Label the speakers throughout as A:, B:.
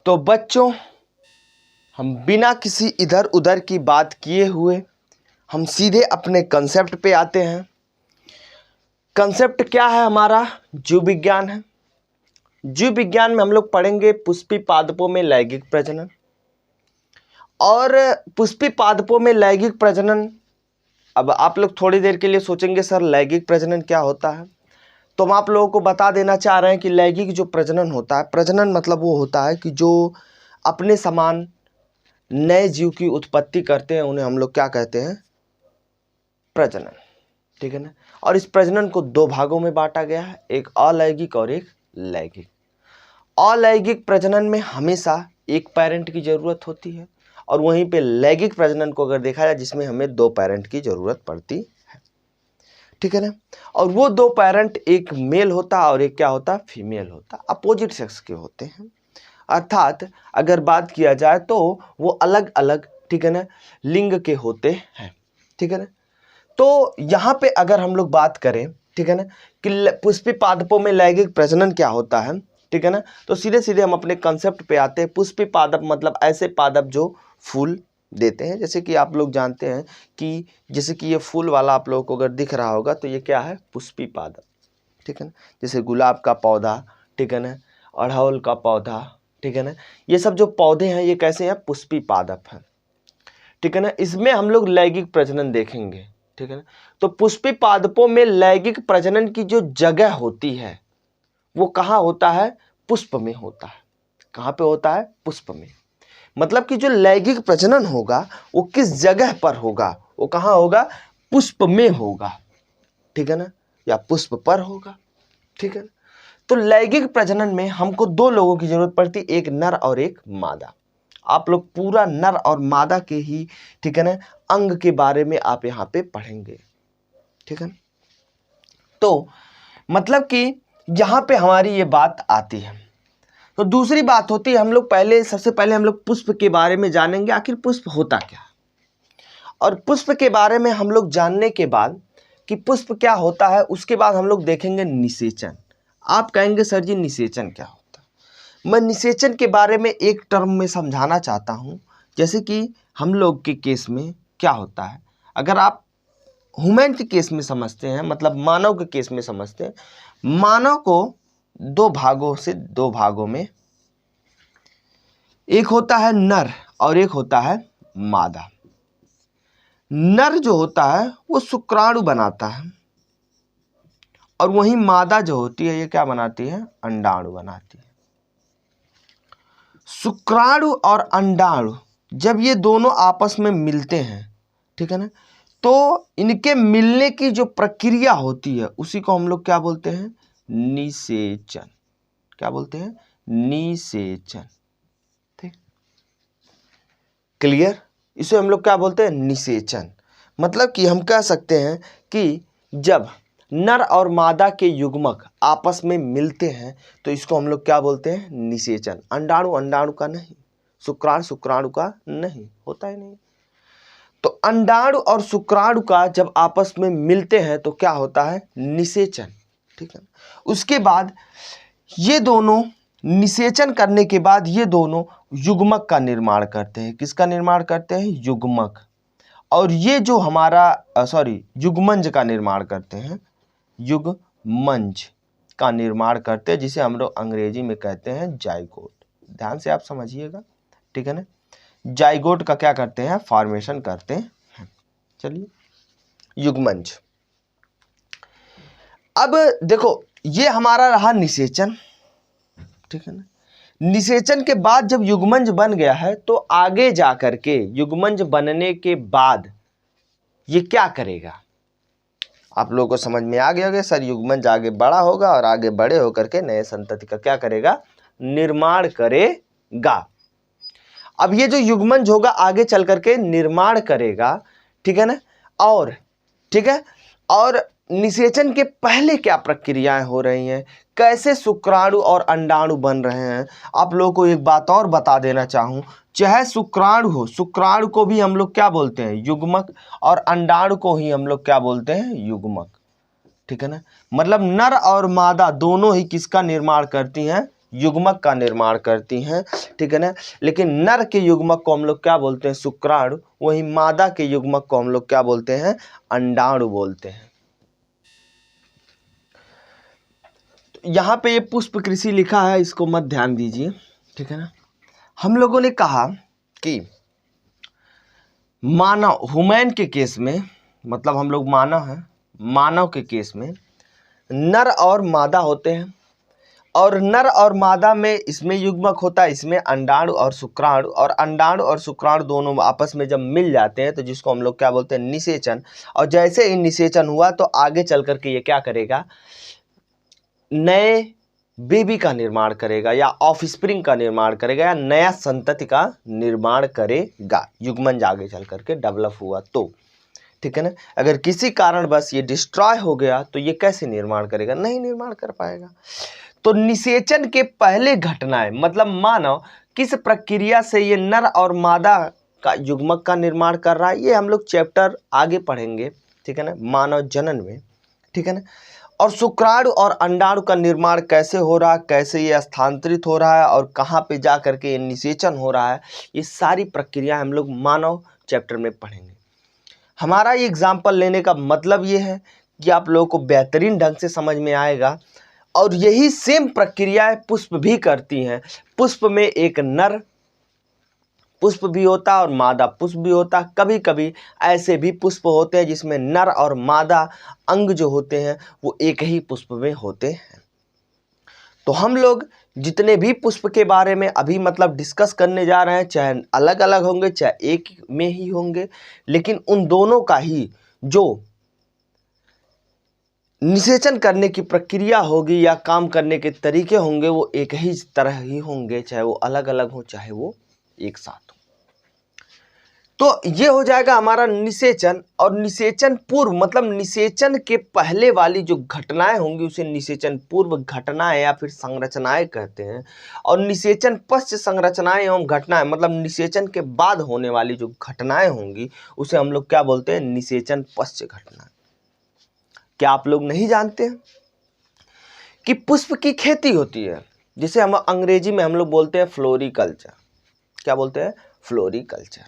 A: तो बच्चों, हम बिना किसी इधर उधर की बात किए हुए हम सीधे अपने कंसेप्ट पे आते हैं। कंसेप्ट क्या है हमारा? जीव विज्ञान है। जीव विज्ञान में हम लोग पढ़ेंगे पुष्पी पादपों में लैंगिक प्रजनन। और पुष्पी पादपों में लैंगिक प्रजनन, अब आप लोग थोड़ी देर के लिए सोचेंगे सर लैंगिक प्रजनन क्या होता है, तो हम आप लोगों को बता देना चाह रहे हैं कि लैंगिक जो प्रजनन होता है, प्रजनन मतलब वो होता है कि जो अपने समान नए जीव की उत्पत्ति करते हैं, उन्हें हम लोग क्या कहते हैं? प्रजनन। ठीक है ना। और इस प्रजनन को दो भागों में बांटा गया है, एक अलैंगिक और एक लैंगिक। अलैंगिक प्रजनन में हमेशा एक पेरेंट की जरूरत होती है, और वहीं पे लैंगिक प्रजनन को अगर देखा जाए जिसमें हमें दो पेरेंट की जरूरत पड़ती है। ठीक है ना। और वो दो पेरेंट, एक मेल होता है और एक क्या होता है? फीमेल होता है, अपोजिट सेक्स के होते हैं। अर्थात अगर बात किया जाए तो वो अलग अलग, ठीक है ना, लिंग के होते हैं। ठीक है ना। तो यहाँ पे अगर हम लोग बात करें, ठीक है ना, कि पुष्पी पादपों में लैंगिक प्रजनन क्या होता है, ठीक है ना, तो सीधे सीधे हम अपने कंसेप्ट पे आते हैं। पुष्पी पादप मतलब ऐसे पादप जो फूल देते हैं। जैसे कि आप लोग जानते हैं कि जैसे कि ये फूल वाला आप लोगों को अगर दिख रहा होगा तो ये क्या है? पुष्पी पादप। ठीक है ना। जैसे गुलाब का पौधा, ठीक है ना, अड़हुल का पौधा, ठीक है ना, ये सब जो पौधे हैं ये कैसे हैं? पुष्पी पादप हैं। ठीक है ना। इसमें हम लोग लैंगिक प्रजनन देखेंगे। ठीक है ना। तो पुष्पी पादपों में लैंगिक प्रजनन की जो जगह होती है वो कहाँ होता है? पुष्प में होता है। कहाँ पे होता है? पुष्प में। मतलब कि जो लैंगिक प्रजनन होगा वो किस जगह पर होगा? वो कहाँ होगा? पुष्प में होगा। ठीक है ना, या पुष्प पर होगा। ठीक है ना। तो लैंगिक प्रजनन में हमको दो लोगों की जरूरत पड़ती, एक नर और एक मादा। आप लोग पूरा नर और मादा के ही, ठीक है ना, अंग के बारे में आप यहाँ पे पढ़ेंगे। ठीक है। तो मतलब कि यहाँ पे हमारी ये बात आती है। तो दूसरी बात होती है, हम लोग सबसे पहले हम लोग पुष्प के बारे में जानेंगे, आखिर पुष्प होता क्या है। और पुष्प के बारे में हम लोग जानने के बाद कि पुष्प क्या होता है, उसके बाद हम लोग देखेंगे निषेचन। आप कहेंगे सर जी निषेचन क्या होता है? मैं निषेचन के बारे में एक टर्म में समझाना चाहता हूँ। जैसे कि हम लोग के केस में क्या होता है, अगर आप ह्यूमन के केस में समझते हैं, मतलब मानव के केस में समझते हैं, मानव को दो भागों में एक होता है नर और एक होता है मादा। नर जो होता है वो शुक्राणु बनाता है, और वहीं मादा जो होती है ये क्या बनाती है? अंडाणु बनाती है। शुक्राणु और अंडाणु जब ये दोनों आपस में मिलते हैं, ठीक है ना, तो इनके मिलने की जो प्रक्रिया होती है उसी को हम लोग क्या बोलते हैं? निषेचन। क्या बोलते हैं? निषेचन। ठीक, क्लियर? इसे हम लोग क्या बोलते हैं? निषेचन। मतलब कि हम कह सकते हैं कि जब नर और मादा के युग्मक आपस में मिलते हैं तो इसको हम लोग क्या बोलते हैं? निषेचन। अंडाणु अंडाणु का नहीं, शुक्राणु शुक्राणु का नहीं, होता ही नहीं। तो अंडाणु और शुक्राणु का जब आपस में मिलते हैं तो क्या होता है? निषेचन। ठीक है। उसके बाद ये दोनों निषेचन करने के बाद ये दोनों युग्मक का निर्माण करते हैं। किसका निर्माण करते हैं? युग्मक। और ये जो हमारा युग्मंज का निर्माण करते हैं। युग्मंज का निर्माण करते हैं, जिसे हम लोग अंग्रेजी में कहते हैं जाइगोट। ध्यान से आप समझिएगा। ठीक है ना। जाइगोट का क्या करते हैं? फॉर्मेशन करते हैं। चलिए, युग्मंज। अब देखो ये हमारा रहा निषेचन। ठीक है ना। निषेचन के बाद जब युग्मंज बन गया है तो आगे जाकर के युग्मंज बनने के बाद ये क्या करेगा? आप लोगों को समझ में आ गया होगा सर, युग्मंज आगे बड़ा होगा और आगे बड़े होकर के नए संतति का क्या करेगा? निर्माण करेगा। अब ये जो युग्मंज होगा आगे चल करके निर्माण करेगा। ठीक है ना। और ठीक है, और निषेचन के पहले क्या प्रक्रियाएं हो रही हैं, कैसे शुक्राणु और अंडाणु बन रहे हैं। आप लोगों को एक बात और बता देना चाहूं, चाहे शुक्राणु हो, शुक्राणु को भी हम लोग क्या बोलते हैं? युग्मक। और अंडाणु को ही हम लोग क्या बोलते हैं? युग्मक। ठीक है ना। मतलब नर और मादा दोनों ही किसका निर्माण करती हैं? युग्मक का निर्माण करती हैं, ठीक है ना। लेकिन नर के युग्मक को हम लोग क्या बोलते हैं, शुक्राणु। वहीं मादा के युग्मक को हम लोग क्या बोलते हैं, अंडाणु बोलते हैं। तो यहाँ पे ये पुष्प कृषि लिखा है, इसको मत ध्यान दीजिए, ठीक है ना। हम लोगों ने कहा कि मानव, ह्यूमन के केस में, मतलब हम लोग मानव हैं, मानव के केस में नर और मादा होते हैं, और नर और मादा में इसमें युग्मक होता है, इसमें अंडाणु और शुक्राणु। और अंडाणु और शुक्राणु दोनों आपस में जब मिल जाते हैं तो जिसको हम लोग क्या बोलते हैं, निषेचन। और जैसे ही निषेचन हुआ तो आगे चल करके ये क्या करेगा, नए बेबी का निर्माण करेगा, या ऑफस्प्रिंग का निर्माण करेगा, या नया संतति का निर्माण करेगा, युग्मन आगे चल करके डेवलप हुआ तो, ठीक है ना। अगर किसी कारण बस ये डिस्ट्रॉय हो गया तो ये कैसे निर्माण करेगा, नहीं निर्माण कर पाएगा। तो निषेचन के पहले घटनाएं, मतलब मानव किस प्रक्रिया से ये नर और मादा का युग्मक का निर्माण कर रहा है, ये हम लोग चैप्टर आगे पढ़ेंगे, ठीक है ना, मानव जनन में, ठीक है ना। और शुक्राणु और अंडाणु का निर्माण कैसे हो रहा है, कैसे ये स्थानांतरित हो रहा है, और कहाँ पे जा करके ये निषेचन हो रहा है, ये सारी प्रक्रिया हम लोग मानव चैप्टर में पढ़ेंगे। हमारा ये एग्जाम्पल लेने का मतलब ये है कि आप लोगों को बेहतरीन ढंग से समझ में आएगा। और यही सेम प्रक्रियाएं पुष्प भी करती हैं। पुष्प में एक नर पुष्प भी होता है और मादा पुष्प भी होता है। कभी कभी ऐसे भी पुष्प होते हैं जिसमें नर और मादा अंग जो होते हैं वो एक ही पुष्प में होते हैं। तो हम लोग जितने भी पुष्प के बारे में अभी मतलब डिस्कस करने जा रहे हैं, चाहे अलग अलग होंगे चाहे एक में ही होंगे, लेकिन उन दोनों का ही जो निषेचन करने की प्रक्रिया होगी या काम करने के तरीके होंगे वो एक ही तरह ही होंगे, चाहे वो अलग अलग हो चाहे वो एक साथ हो। तो ये हो जाएगा हमारा निषेचन। और निषेचन पूर्व मतलब निषेचन के पहले वाली जो घटनाएं होंगी उसे निषेचन पूर्व घटनाएं या फिर संरचनाएं कहते हैं। और निषेचन पश्च संरचनाएं एवं घटनाएं मतलब निषेचन के बाद होने वाली जो घटनाएं होंगी उसे हम लोग क्या बोलते हैं, निषेचन पश्च घटना। क्या आप लोग नहीं जानते हैं कि पुष्प की खेती होती है, जिसे हम अंग्रेजी में हम लोग बोलते हैं फ्लोरिकल्चर। क्या बोलते हैं, फ्लोरिकल्चर,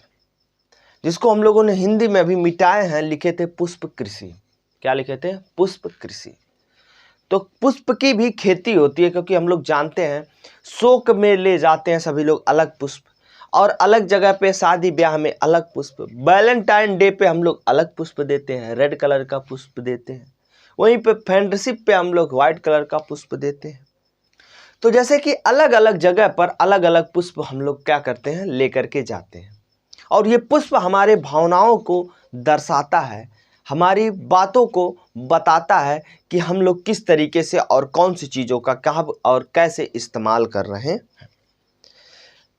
A: जिसको हम लोगों ने हिंदी में अभी मिटाए हैं, लिखे थे पुष्प कृषि। क्या लिखे थे, पुष्प कृषि। तो पुष्प की भी खेती होती है, क्योंकि हम लोग जानते हैं शोक में ले जाते हैं सभी लोग अलग पुष्प, और अलग जगह पे शादी ब्याह में अलग पुष्प, वैलेंटाइन डे पे हम लोग अलग पुष्प देते हैं, रेड कलर का पुष्प देते हैं। वहीं पे फ्रेंडशिप पे हम लोग व्हाइट कलर का पुष्प देते हैं। तो जैसे कि अलग अलग जगह पर अलग अलग पुष्प हम लोग क्या करते हैं, लेकर के जाते हैं। और ये पुष्प हमारे भावनाओं को दर्शाता है, हमारी बातों को बताता है कि हम लोग किस तरीके से और कौन सी चीज़ों का कब और कैसे इस्तेमाल कर रहे हैं।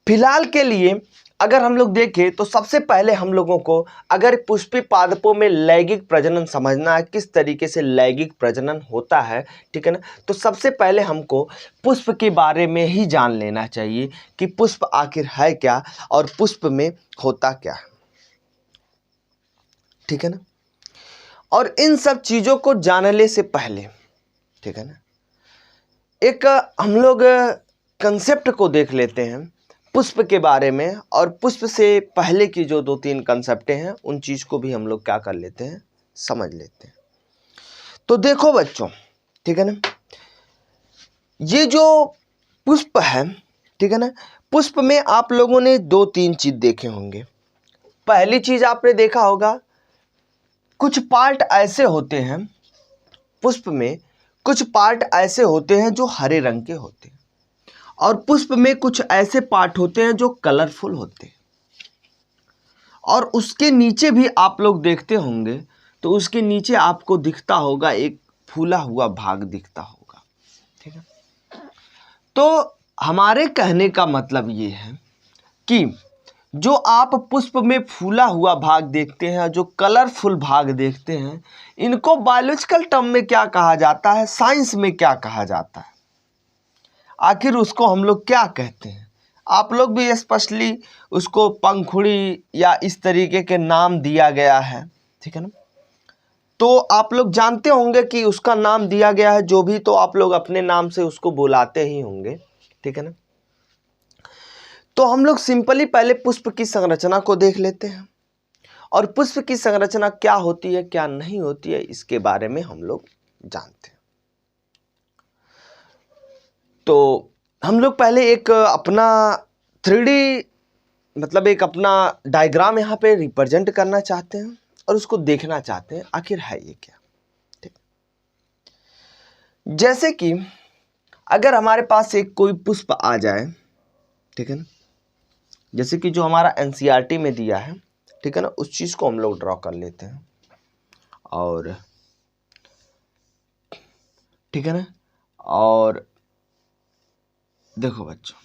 A: फिलहाल के लिए अगर हम लोग देखें तो सबसे पहले हम लोगों को अगर पुष्पी पादपों में लैंगिक प्रजनन समझना है, किस तरीके से लैंगिक प्रजनन होता है, ठीक है ना, तो सबसे पहले हमको पुष्प के बारे में ही जान लेना चाहिए कि पुष्प आखिर है क्या और पुष्प में होता क्या है, ठीक है ना। और इन सब चीज़ों को जानने से पहले, ठीक है ना, एक हम लोग कंसेप्ट को देख लेते हैं पुष्प के बारे में। और पुष्प से पहले की जो 2-3 कंसेप्टें हैं उन चीज़ को भी हम लोग क्या कर लेते हैं, समझ लेते हैं। तो देखो बच्चों, ठीक है ना, ये जो पुष्प है, ठीक है ना, पुष्प में आप लोगों ने 2-3 चीज़ देखे होंगे। पहली चीज़ आपने देखा होगा कुछ पार्ट ऐसे होते हैं पुष्प में, कुछ पार्ट ऐसे होते हैं जो हरे रंग के होते हैं, और पुष्प में कुछ ऐसे पार्ट होते हैं जो कलरफुल होते हैं। और उसके नीचे भी आप लोग देखते होंगे तो उसके नीचे आपको दिखता होगा एक फूला हुआ भाग दिखता होगा, ठीक है। तो हमारे कहने का मतलब ये है कि जो आप पुष्प में फूला हुआ भाग देखते हैं, जो कलरफुल भाग देखते हैं, इनको बायोलॉजिकल टर्म में क्या कहा जाता है, साइंस में क्या कहा जाता है, आखिर उसको हम लोग क्या कहते हैं। आप लोग भी स्पष्टली उसको पंखुड़ी या इस तरीके के नाम दिया गया है, ठीक है ना। तो आप लोग जानते होंगे कि उसका नाम दिया गया है जो भी, तो आप लोग अपने नाम से उसको बुलाते ही होंगे, ठीक है ना। तो हम लोग सिंपली पहले पुष्प की संरचना को देख लेते हैं और पुष्प की संरचना क्या होती है क्या नहीं होती है इसके बारे में हम लोग जानते हैं। तो हम लोग पहले एक अपना 3D मतलब एक अपना डायग्राम यहाँ पे रिप्रेजेंट करना चाहते हैं और उसको देखना चाहते हैं आखिर है ये क्या। ठीक, जैसे कि अगर हमारे पास एक कोई पुष्प आ जाए, ठीक है ना, जैसे कि जो हमारा एनसीईआरटी में दिया है, ठीक है ना, उस चीज को हम लोग ड्रॉ कर लेते हैं और ठीक है ना। और देखो बच्चों,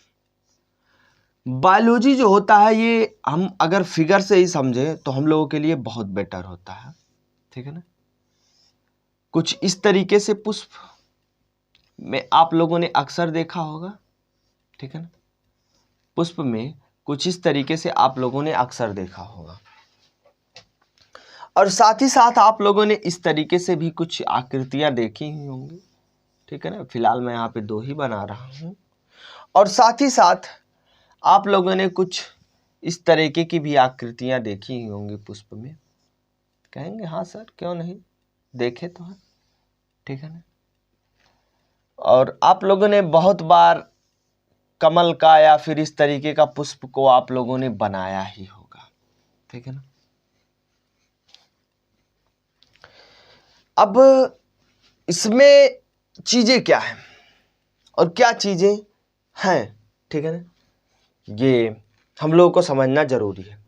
A: बायोलॉजी जो होता है ये हम अगर फिगर से ही समझे तो हम लोगों के लिए बहुत बेटर होता है, ठीक है ना। कुछ इस तरीके से पुष्प में आप लोगों ने अक्सर देखा होगा, ठीक है ना। पुष्प में कुछ इस तरीके से आप लोगों ने अक्सर देखा होगा और साथ ही साथ आप लोगों ने इस तरीके से भी कुछ आकृतियां देखी ही होंगी, ठीक है ना। फिलहाल मैं यहाँ पे 2 ही बना रहा हूँ और साथ ही साथ आप लोगों ने कुछ इस तरीके की भी आकृतियां देखी ही होंगी पुष्प में। कहेंगे हाँ सर क्यों नहीं, देखे तो है, ठीक है ना। और आप लोगों ने बहुत बार कमल का या फिर इस तरीके का पुष्प को आप लोगों ने बनाया ही होगा, ठीक है ना। अब इसमें चीजें क्या है और क्या चीजें हैं, ठीक है ना, ये हम लोगों को समझना जरूरी है।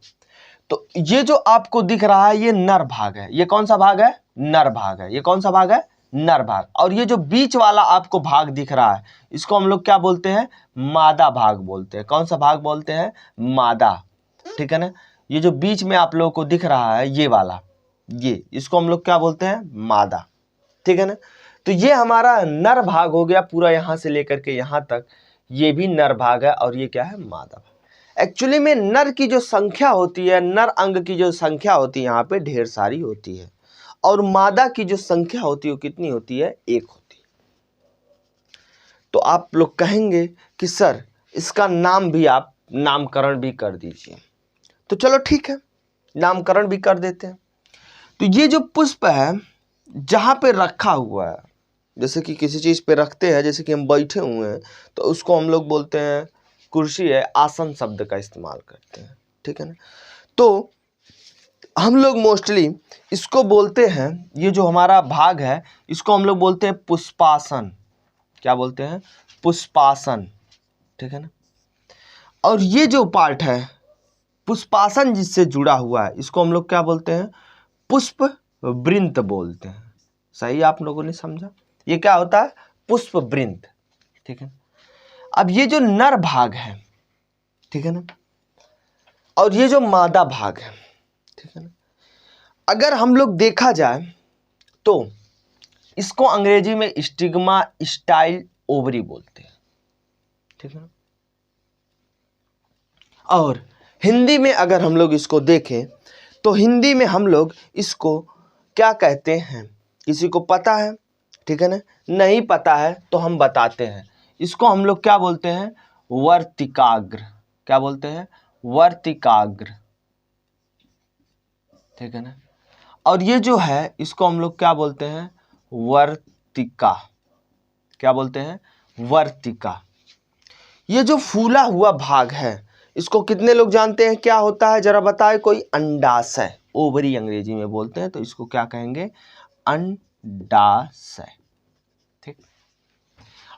A: तो ये जो आपको दिख रहा है ये नर भाग है। ये कौन सा भाग है? नर भाग है। ये कौन सा भाग है? नर भाग। और ये जो बीच वाला आपको भाग दिख रहा है इसको हम लोग क्या बोलते हैं? मादा भाग बोलते हैं। कौन सा भाग बोलते हैं? मादा, ठीक है ना। ये जो बीच में आप लोगों को दिख रहा है ये वाला, ये इसको हम लोग क्या बोलते हैं? मादा, ठीक है ना। तो ये हमारा नर भाग हो गया पूरा, यहां से लेकर के यहां तक ये भी नर भाग है और ये क्या है? मादा भाग। एक्चुअली में नर की जो संख्या होती है, नर अंग की जो संख्या होती है यहाँ पे ढेर सारी होती है और मादा की जो संख्या होती है वो कितनी होती है? 1 होती है। तो आप लोग कहेंगे कि सर इसका नाम भी आप नामकरण भी कर दीजिए। तो चलो ठीक है, नामकरण भी कर देते हैं। तो ये जो पुष्प है जहां पे रखा हुआ है, जैसे कि किसी चीज पे रखते हैं, जैसे कि हम बैठे हुए हैं तो उसको हम लोग बोलते हैं, कुर्सी है, आसन शब्द का इस्तेमाल करते हैं, ठीक है ना। तो हम लोग मोस्टली इसको बोलते हैं, ये जो हमारा भाग है इसको हम लोग बोलते हैं पुष्पासन। क्या बोलते हैं? पुष्पासन, ठीक है ना। और ये जो पार्ट है पुष्पासन जिससे जुड़ा हुआ है इसको हम लोग क्या बोलते हैं? पुष्प वृंत बोलते हैं। सही आप लोगों ने समझा? ये क्या होता है? पुष्प वृंत, ठीक है। अब ये जो नर भाग है, ठीक है ना, और ये जो मादा भाग है, ठीक है ना, अगर हम लोग देखा जाए तो इसको अंग्रेजी में स्टिग्मा स्टाइल ओवरी बोलते हैं, ठीक है ना। और हिंदी में अगर हम लोग इसको देखें तो हिंदी में हम लोग इसको क्या कहते हैं? किसी को पता है? ठीक है ना, नहीं पता है तो हम बताते हैं। इसको हम लोग क्या बोलते हैं? वर्तिकाग्र। क्या बोलते हैं? वर्तिकाग्र, ठीक है ना। और ये जो है इसको हम लोग क्या बोलते हैं? वर्तिका। क्या बोलते हैं? वर्तिका। ये जो फूला हुआ भाग है इसको कितने लोग जानते हैं क्या होता है? जरा बताए कोई। अंडाशय, ओवरी अंग्रेजी में बोलते हैं, तो इसको क्या कहेंगे? अंडाशय, ठीक।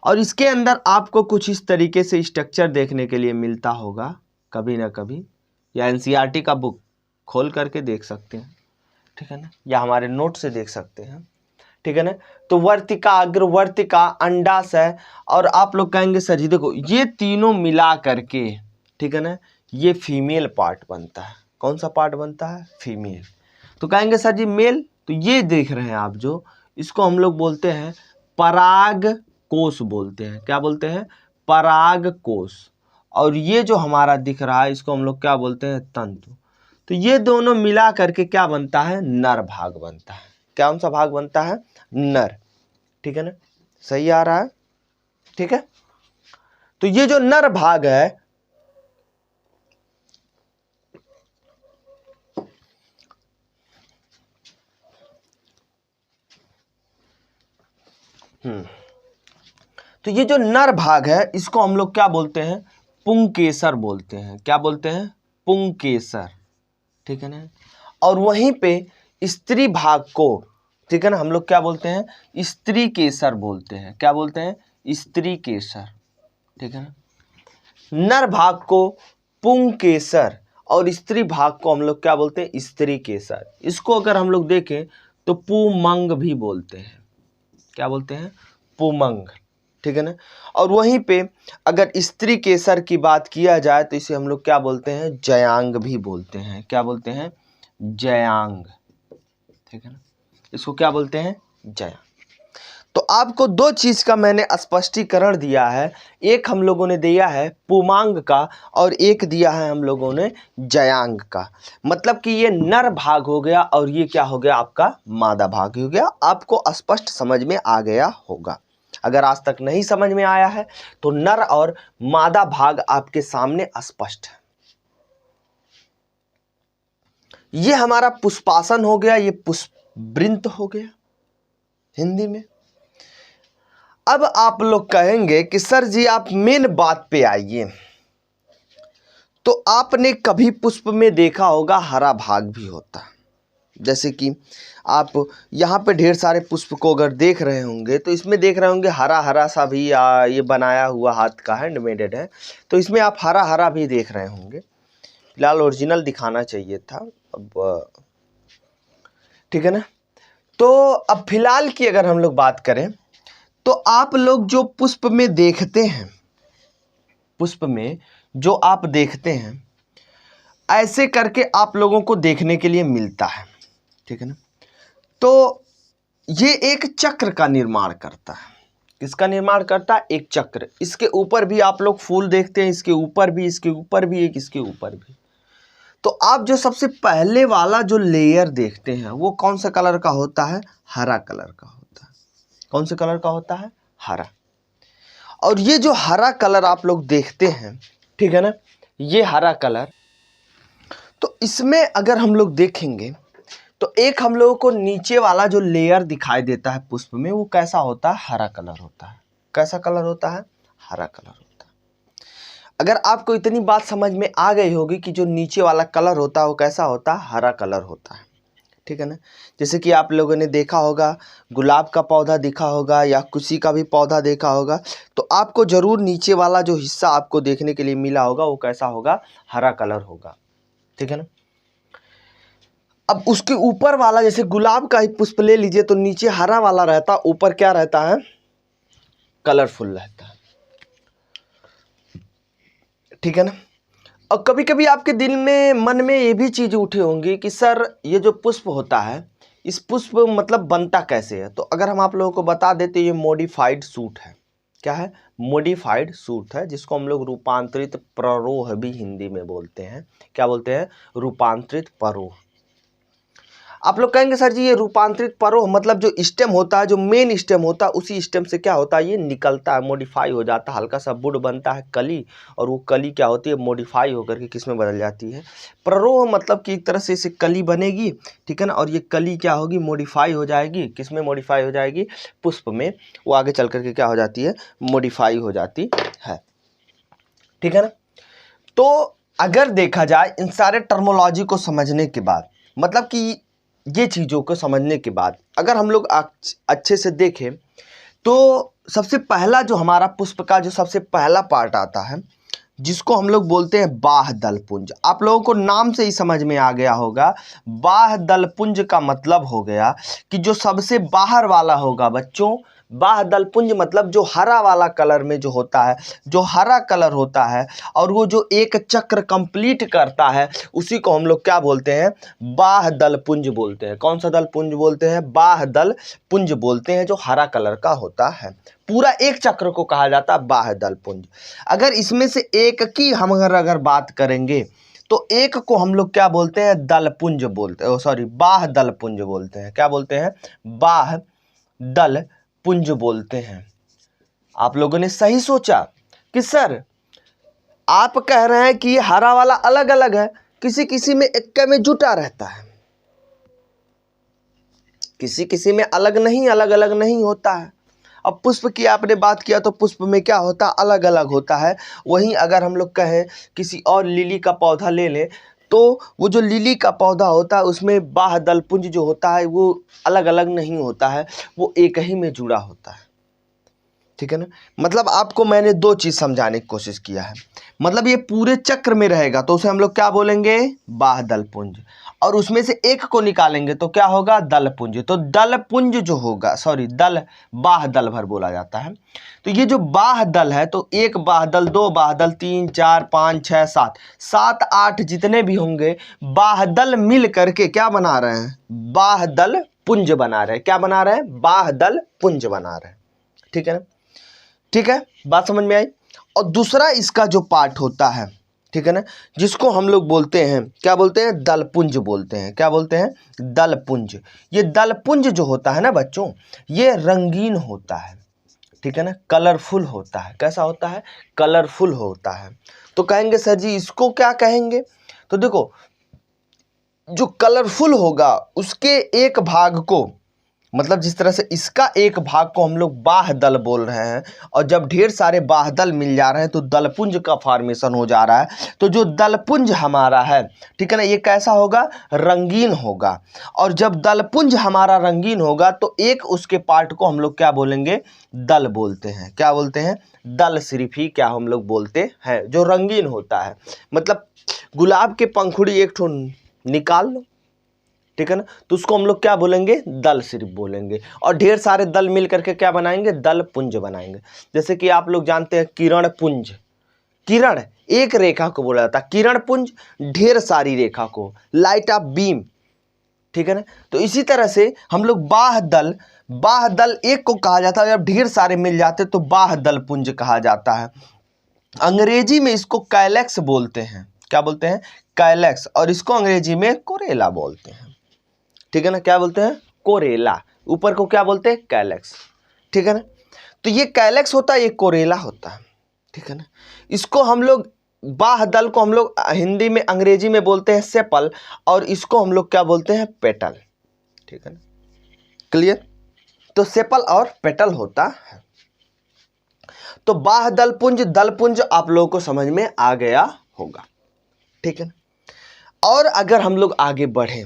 A: और इसके अंदर आपको कुछ इस तरीके से स्ट्रक्चर देखने के लिए मिलता होगा कभी ना कभी, या एनसीईआरटी का बुक खोल करके देख सकते हैं, ठीक है ना, या हमारे नोट से देख सकते हैं, ठीक है ना। तो वर्तिका, अग्रवर्तिका, अंडाशय, और आप लोग कहेंगे सर जी देखो ये तीनों मिला करके, ठीक है ना, ये फीमेल पार्ट बनता है। कौन सा पार्ट बनता है? फीमेल। तो कहेंगे सर जी मेल, तो ये देख रहे हैं आप जो, इसको हम लोग बोलते हैं पराग कोष बोलते हैं। क्या बोलते हैं? पराग कोष। और ये जो हमारा दिख रहा है इसको हम लोग क्या बोलते हैं? तंतु। तो ये दोनों मिला करके क्या बनता है? नर भाग बनता है। कौन सा भाग बनता है? नर, ठीक है ना। सही आ रहा है, ठीक है। तो ये जो नर भाग है, तो ये जो नर भाग है इसको हम लोग क्या बोलते हैं? पुंकेसर बोलते हैं। क्या बोलते हैं? पुंकेसर। ठीक है ना। और वहीं पे स्त्री भाग को, ठीक है ना, हम लोग क्या बोलते हैं? स्त्री केसर बोलते हैं। क्या बोलते हैं? स्त्री केसर। ठीक है ना। नर भाग को पुंकेसर और स्त्री भाग को हम लोग क्या बोलते हैं? स्त्री केसर। इसको अगर हम लोग देखें तो पुमंग भी बोलते हैं। क्या बोलते हैं? पुमंग। ठीक है ना। और वहीं पे अगर स्त्री केसर की बात किया जाए तो इसे हम लोग क्या बोलते हैं? जयांग भी बोलते हैं। क्या बोलते हैं? जयांग। ठीक है ना। इसको क्या बोलते हैं? जयांग। तो आपको दो चीज का मैंने स्पष्टीकरण दिया है। एक हम लोगों ने दिया है पुमांग का और एक दिया है हम लोगों ने जयांग का। मतलब कि ये नर भाग हो गया और ये क्या हो गया? आपका मादा भाग हो गया। आपको स्पष्ट समझ में आ गया होगा। अगर आज तक नहीं समझ में आया है तो नर और मादा भाग आपके सामने स्पष्ट है। ये हमारा पुष्पासन हो गया, ये पुष्पवृंत हो गया हिंदी में। अब आप लोग कहेंगे कि सर जी आप मेन बात पे आइए। तो आपने कभी पुष्प में देखा होगा हरा भाग भी होता है। जैसे कि आप यहाँ पे ढेर सारे पुष्प को अगर देख रहे होंगे तो इसमें देख रहे होंगे हरा हरा सा भी, ये बनाया हुआ हाथ का हैंडमेडेड है, तो इसमें आप हरा हरा भी देख रहे होंगे। फिलहाल ओरिजिनल दिखाना चाहिए था, अब ठीक है ना। तो अब फिलहाल की अगर हम लोग बात करें तो आप लोग जो पुष्प में देखते हैं, पुष्प में जो आप देखते हैं, ऐसे करके आप लोगों को देखने के लिए मिलता है। ठीक है ना। तो ये एक चक्र का निर्माण करता है। किसका निर्माण करता है? एक चक्र। इसके ऊपर भी आप लोग फूल देखते हैं, इसके ऊपर भी, इसके ऊपर भी, एक इसके ऊपर भी। तो आप जो सबसे पहले वाला जो लेयर देखते हैं वो कौन सा कलर का होता है? हरा कलर का होता है। कौन से कलर का होता है? हरा। और ये जो हरा कलर आप लोग देखते हैं, ठीक है ना, ये हरा कलर, तो इसमें अगर हम लोग देखेंगे तो एक हम लोगों को नीचे वाला जो लेयर दिखाई देता है पुष्प में, वो कैसा होता है? हरा कलर होता है। कैसा कलर होता है? हरा कलर होता है। अगर आपको इतनी बात समझ में आ गई होगी कि जो नीचे वाला कलर होता है वो कैसा होता है? हरा कलर होता है। ठीक है ना। जैसे कि आप लोगों ने देखा होगा गुलाब का पौधा दिखा होगा या किसी का भी पौधा देखा होगा, तो आपको जरूर नीचे वाला जो हिस्सा आपको देखने के लिए मिला होगा वो कैसा होगा? हरा कलर होगा। ठीक है ना। अब उसके ऊपर वाला, जैसे गुलाब का ही पुष्प ले लीजिए तो नीचे हरा वाला रहता, ऊपर क्या रहता है? कलरफुल रहता है। ठीक है ना। और कभी कभी आपके दिल में, मन में ये भी चीज उठी होंगी कि सर ये जो पुष्प होता है, इस पुष्प मतलब बनता कैसे है? तो अगर हम आप लोगों को बता देते, ये मॉडिफाइड सूट है। क्या है? मॉडिफाइड सूट है, जिसको हम लोग रूपांतरित प्ररोह भी हिंदी में बोलते हैं। क्या बोलते हैं? रूपांतरित प्ररोह। आप लोग कहेंगे सर जी ये रूपांतरित परोह मतलब जो स्टेम होता है, जो मेन स्टेम होता है, उसी स्टेम से क्या होता है? ये निकलता है, मॉडिफाई हो जाता है, हल्का सा बुड बनता है कली, और वो कली क्या होती है? मॉडिफाई होकर के किस में बदल जाती है? प्ररोह। मतलब कि एक तरह से इसे कली बनेगी, ठीक है ना, और ये कली क्या होगी? मॉडिफाई हो जाएगी। किस में मॉडिफाई हो जाएगी? पुष्प में। वो आगे चल करके क्या हो जाती है? मॉडिफाई हो जाती है। ठीक है ना। तो अगर देखा जाए इन सारे टर्मोलॉजी को समझने के बाद, मतलब कि ये चीज़ों को समझने के बाद अगर हम लोग अच्छे से देखें तो सबसे पहला जो हमारा पुष्प का जो सबसे पहला पार्ट आता है, जिसको हम लोग बोलते हैं बाह्य दलपुंज। आप लोगों को नाम से ही समझ में आ गया होगा, बाह्य दलपुंज का मतलब हो गया कि जो सबसे बाहर वाला होगा बच्चों। बाह्य दलपुंज मतलब जो हरा वाला कलर में जो होता है, जो हरा कलर होता है, और वो जो एक चक्र कंप्लीट करता है, उसी को हम लोग क्या बोलते हैं? बाह्य दलपुंज बोलते हैं। कौन सा दलपुंज बोलते हैं? बाह्य दलपुंज बोलते हैं, जो हरा कलर का होता है। पूरा एक चक्र को कहा जाता है बाह्य दलपुंज। अगर इसमें से एक की हम अगर बात करेंगे तो एक को हम लोग क्या बोलते हैं? दलपुंज बोलते हैं, सॉरी बाह्य दलपुंज बोलते हैं। क्या बोलते हैं? बाह्य दलपुंज बोलते हैं। आप लोगों ने सही सोचा। कि सर आप कह रहे हैं कि ये हरा वाला अलग अलग है, किसी किसी में इक्के में जुटा रहता है, किसी किसी में अलग अलग नहीं होता है। अब पुष्प की आपने बात किया तो पुष्प में क्या होता है, अलग अलग होता है। वहीं अगर हम लोग कहें किसी और लिली का पौधा ले लें तो वो जो लिली का पौधा होता है उसमें बाह्य दल पुंज जो होता है वो अलग अलग नहीं होता है, वो एक ही में जुड़ा होता है। ठीक है ना। मतलब आपको मैंने दो चीज समझाने की कोशिश किया है। मतलब ये पूरे चक्र में रहेगा तो उसे हम लोग क्या बोलेंगे, बाह्य दल पुंज, और उसमें से एक को निकालेंगे तो क्या होगा, दल पुंज। तो दल पुंज जो होगा, सॉरी दल, बाह्य दल भर बोला जाता है। तो ये जो बाह्य दल है तो एक बाह्य दल, दो बाह्य दल, 3 4 5 6 7 7 8 जितने भी होंगे बाह्य दल मिल करके क्या बना रहे हैं, बाह्य दल पुंज बना रहे हैं। क्या बना रहे हैं, बाह्य दल पुंज बना रहे हैं। ठीक है ना, ठीक है, बात समझ में आई। और दूसरा इसका जो पार्ट होता है, ठीक है ना, जिसको हम लोग बोलते हैं, क्या बोलते हैं, दलपुंज बोलते हैं। क्या बोलते हैं, दलपुंज। ये दलपुंज जो होता है ना बच्चों, ये रंगीन होता है। ठीक है ना, कलरफुल होता है। कैसा होता है, कलरफुल होता है। तो कहेंगे सर जी इसको क्या कहेंगे, तो देखो जो कलरफुल होगा उसके एक भाग को, मतलब जिस तरह से इसका एक भाग को हम लोग बाह्य दल बोल रहे हैं, और जब ढेर सारे बाह्य दल मिल जा रहे हैं तो दलपुंज का फॉर्मेशन हो जा रहा है। तो जो दलपुंज हमारा है, ठीक है ना, ये कैसा होगा, रंगीन होगा। और जब दलपुंज हमारा रंगीन होगा तो एक उसके पार्ट को हम लोग क्या बोलेंगे, दल बोलते हैं। क्या बोलते हैं, दल सिर्फ ही क्या हम लोग बोलते हैं, जो रंगीन होता है। मतलब गुलाब के पंखुड़ी एक ठो निकाल लो, ठीक है ना, तो उसको हम लोग क्या बोलेंगे, दल सिर्फ बोलेंगे। और ढेर सारे दल मिल करके क्या बनाएंगे, दल पुंज बनाएंगे। जैसे कि आप लोग जानते हैं किरण पुंज, किरण एक रेखा को बोला जाता है, किरण पुंज ढेर सारी रेखा को, लाइट ऑफ बीम। ठीक है ना, तो इसी तरह से हम लोग बाह्य दल, बाह्य दल एक को कहा जाता है, जब ढेर सारे मिल जाते तो बाह्य दल पुंज कहा जाता है। अंग्रेजी में इसको कैलेक्स बोलते हैं। क्या बोलते हैं, कैलेक्स। और इसको अंग्रेजी में कोरेला बोलते हैं। ठीक है ना, क्या बोलते हैं, कोरेला। ऊपर को क्या बोलते हैं, कैलेक्स। ठीक है ना, तो ये कैलेक्स होता है, ये कोरेला होता है। ठीक है ना, इसको हम लोग बाह्य दल को हम लोग हिंदी में, अंग्रेजी में बोलते हैं सेपल, और इसको हम लोग क्या बोलते हैं, पेटल। ठीक है ना, क्लियर। तो सेपल और पेटल होता है। तो बाह्य दल पुंज, दल पुंज आप लोगों को समझ में आ गया होगा। ठीक है ना, और अगर हम लोग आगे बढ़े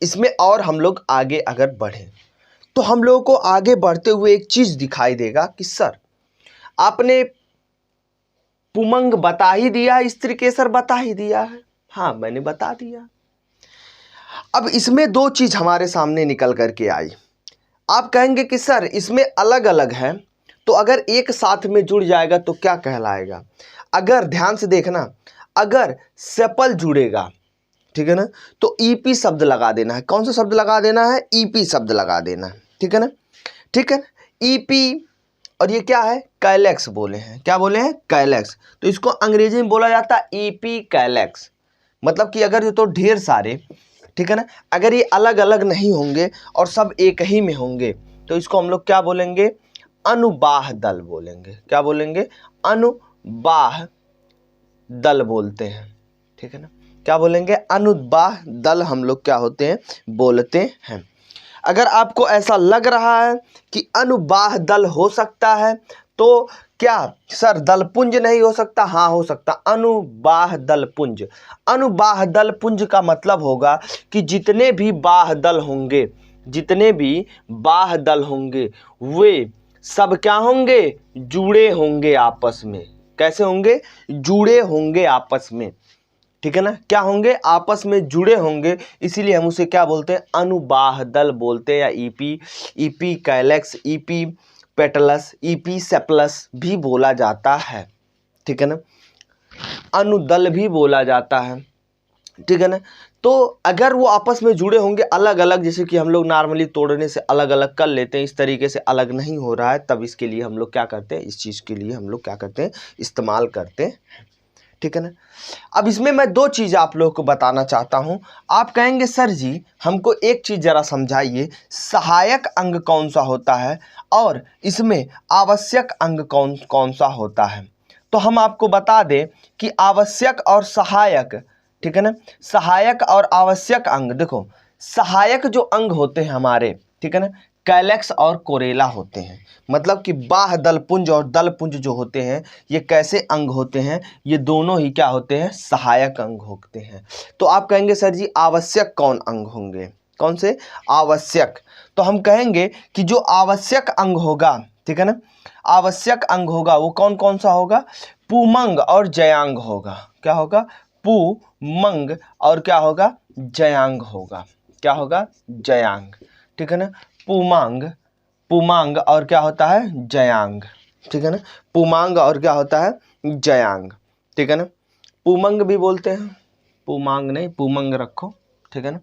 A: इसमें, और हम लोग आगे अगर बढ़ें तो हम लोगों को आगे बढ़ते हुए एक चीज दिखाई देगा कि सर आपने पुमंग बता ही दिया, स्त्रीकेसर बता ही दिया है। हाँ मैंने बता दिया। अब इसमें दो चीज हमारे सामने निकल करके आई। आप कहेंगे कि सर इसमें अलग अलग है, तो अगर एक साथ में जुड़ जाएगा तो क्या कहलाएगा। अगर ध्यान से देखना, अगर सेपल जुड़ेगा, ठीक है ना, तो ईपी शब्द लगा देना है। कौन सा शब्द लगा देना है, ईपी शब्द लगा देना है। ठीक है ना, ठीक है, ईपी। और ये क्या है, कैलेक्स बोले हैं। क्या बोले हैं, कैलेक्स। तो इसको अंग्रेजी में बोला जाता है ईपी कैलेक्स। मतलब कि अगर ये तो ढेर सारे, ठीक है ना, अगर ये अलग अलग नहीं होंगे और सब एक ही में होंगे तो इसको हम लोग क्या बोलेंगे, अनुबाह्य दल बोलेंगे। क्या बोलेंगे, अनुबाह्य दल बोलते हैं। ठीक है ना, क्या बोलेंगे, अनुबाह्य दल हम लोग क्या होते हैं, बोलते हैं। अगर आपको ऐसा लग रहा है कि अनुबाह्य दल हो सकता है तो क्या सर दलपुंज नहीं हो सकता, हाँ हो सकता, अनुबाह्य दल पुंज। अनुबाह्य दल पुंज का मतलब होगा कि जितने भी बाह्य दल होंगे, जितने भी बाह्य दल होंगे वे सब क्या होंगे, जुड़े होंगे आपस में। कैसे होंगे, जुड़े होंगे आपस में। ठीक है ना, क्या होंगे, आपस में जुड़े होंगे। इसीलिए हम उसे क्या बोलते हैं, अनुबाह्य दल बोलते हैं, या epi, epicalyx, epipetalous, episepalous भी बोला जाता है। ठीक है ना, अनुदल भी बोला जाता है। ठीक है ना, तो अगर वो आपस में जुड़े होंगे अलग अलग, जैसे कि हम लोग नॉर्मली तोड़ने से अलग अलग कर लेते हैं, इस तरीके से अलग नहीं हो रहा है, तब इसके लिए हम लोग क्या करते हैं, इस चीज़ के लिए हम लोग क्या करते हैं, इस्तेमाल करते हैं। ठीक है ना, अब इसमें मैं दो चीज़ आप लोगों को बताना चाहता हूं। आप कहेंगे सर जी हमको एक चीज़ ज़रा समझाइए, सहायक अंग कौन सा होता है और इसमें आवश्यक अंग कौन कौन सा होता है। तो हम आपको बता दें कि आवश्यक और सहायक, ठीक है ना, सहायक और आवश्यक अंग, देखो सहायक जो अंग होते हैं हमारे, ठीक है ना, कैलेक्स और कोरेला होते हैं। मतलब कि बाह्य दलपुंज और दलपुंज जो होते हैं ये कैसे अंग होते हैं, ये दोनों ही क्या होते हैं, सहायक अंग होते हैं। तो आप कहेंगे सर जी आवश्यक कौन अंग होंगे, कौन से आवश्यक, तो हम कहेंगे कि जो आवश्यक अंग होगा, ठीक है ना, आवश्यक अंग होगा वो कौन कौन सा होगा, पुमंग और जयांग होगा। क्या होगा, पुमंग और क्या होगा, जयांग होगा। क्या होगा, जयांग, ठीक है ना, पुमांग, पुमांग और क्या होता है, जयांग, ठीक है ना, पुमांग और क्या होता है, जयांग, ठीक है ना, पुमंग भी बोलते हैं, पुमांग नहीं पुमंग रखो, ठीक है ना,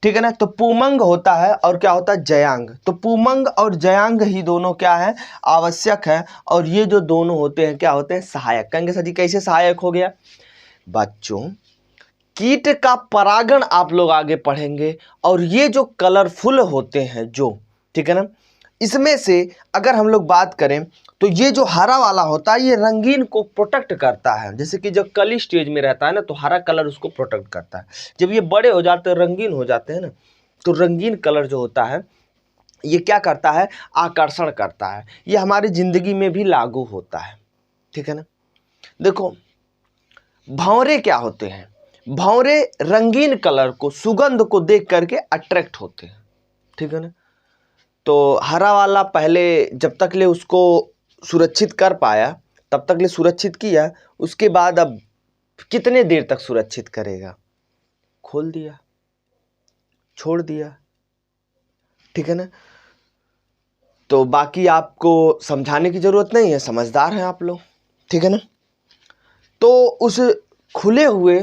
A: ठीक है ना। तो पुमंग होता है और क्या होता है, जयांग। तो पुमंग और जयांग ही दोनों क्या है, आवश्यक है, और ये जो दोनों होते हैं क्या होते हैं, सहायक। कहेंगे सर जी कैसे सहायक हो गया, बच्चों कीट का परागण आप लोग आगे पढ़ेंगे, और ये जो कलरफुल होते हैं जो, ठीक है ना, इसमें से अगर हम लोग बात करें तो ये जो हरा वाला होता है ये रंगीन को प्रोटेक्ट करता है। जैसे कि जब कली स्टेज में रहता है ना तो हरा कलर उसको प्रोटेक्ट करता है। जब ये बड़े हो जाते हैं, रंगीन हो जाते हैं ना, तो रंगीन कलर जो होता है ये क्या करता है, आकर्षण करता है। ये हमारी जिंदगी में भी लागू होता है, ठीक है ना। देखो भंवरे क्या होते हैं, भंवरे रंगीन कलर को, सुगंध को देख करके अट्रैक्ट होते हैं, ठीक है ना। तो हरा वाला पहले जब तक ले उसको सुरक्षित कर पाया तब तक ले सुरक्षित किया, उसके बाद अब कितने देर तक सुरक्षित करेगा, खोल दिया, छोड़ दिया, ठीक है ना। तो बाकी आपको समझाने की जरूरत नहीं है, समझदार हैं आप लोग, ठीक है ना। तो उस खुले हुए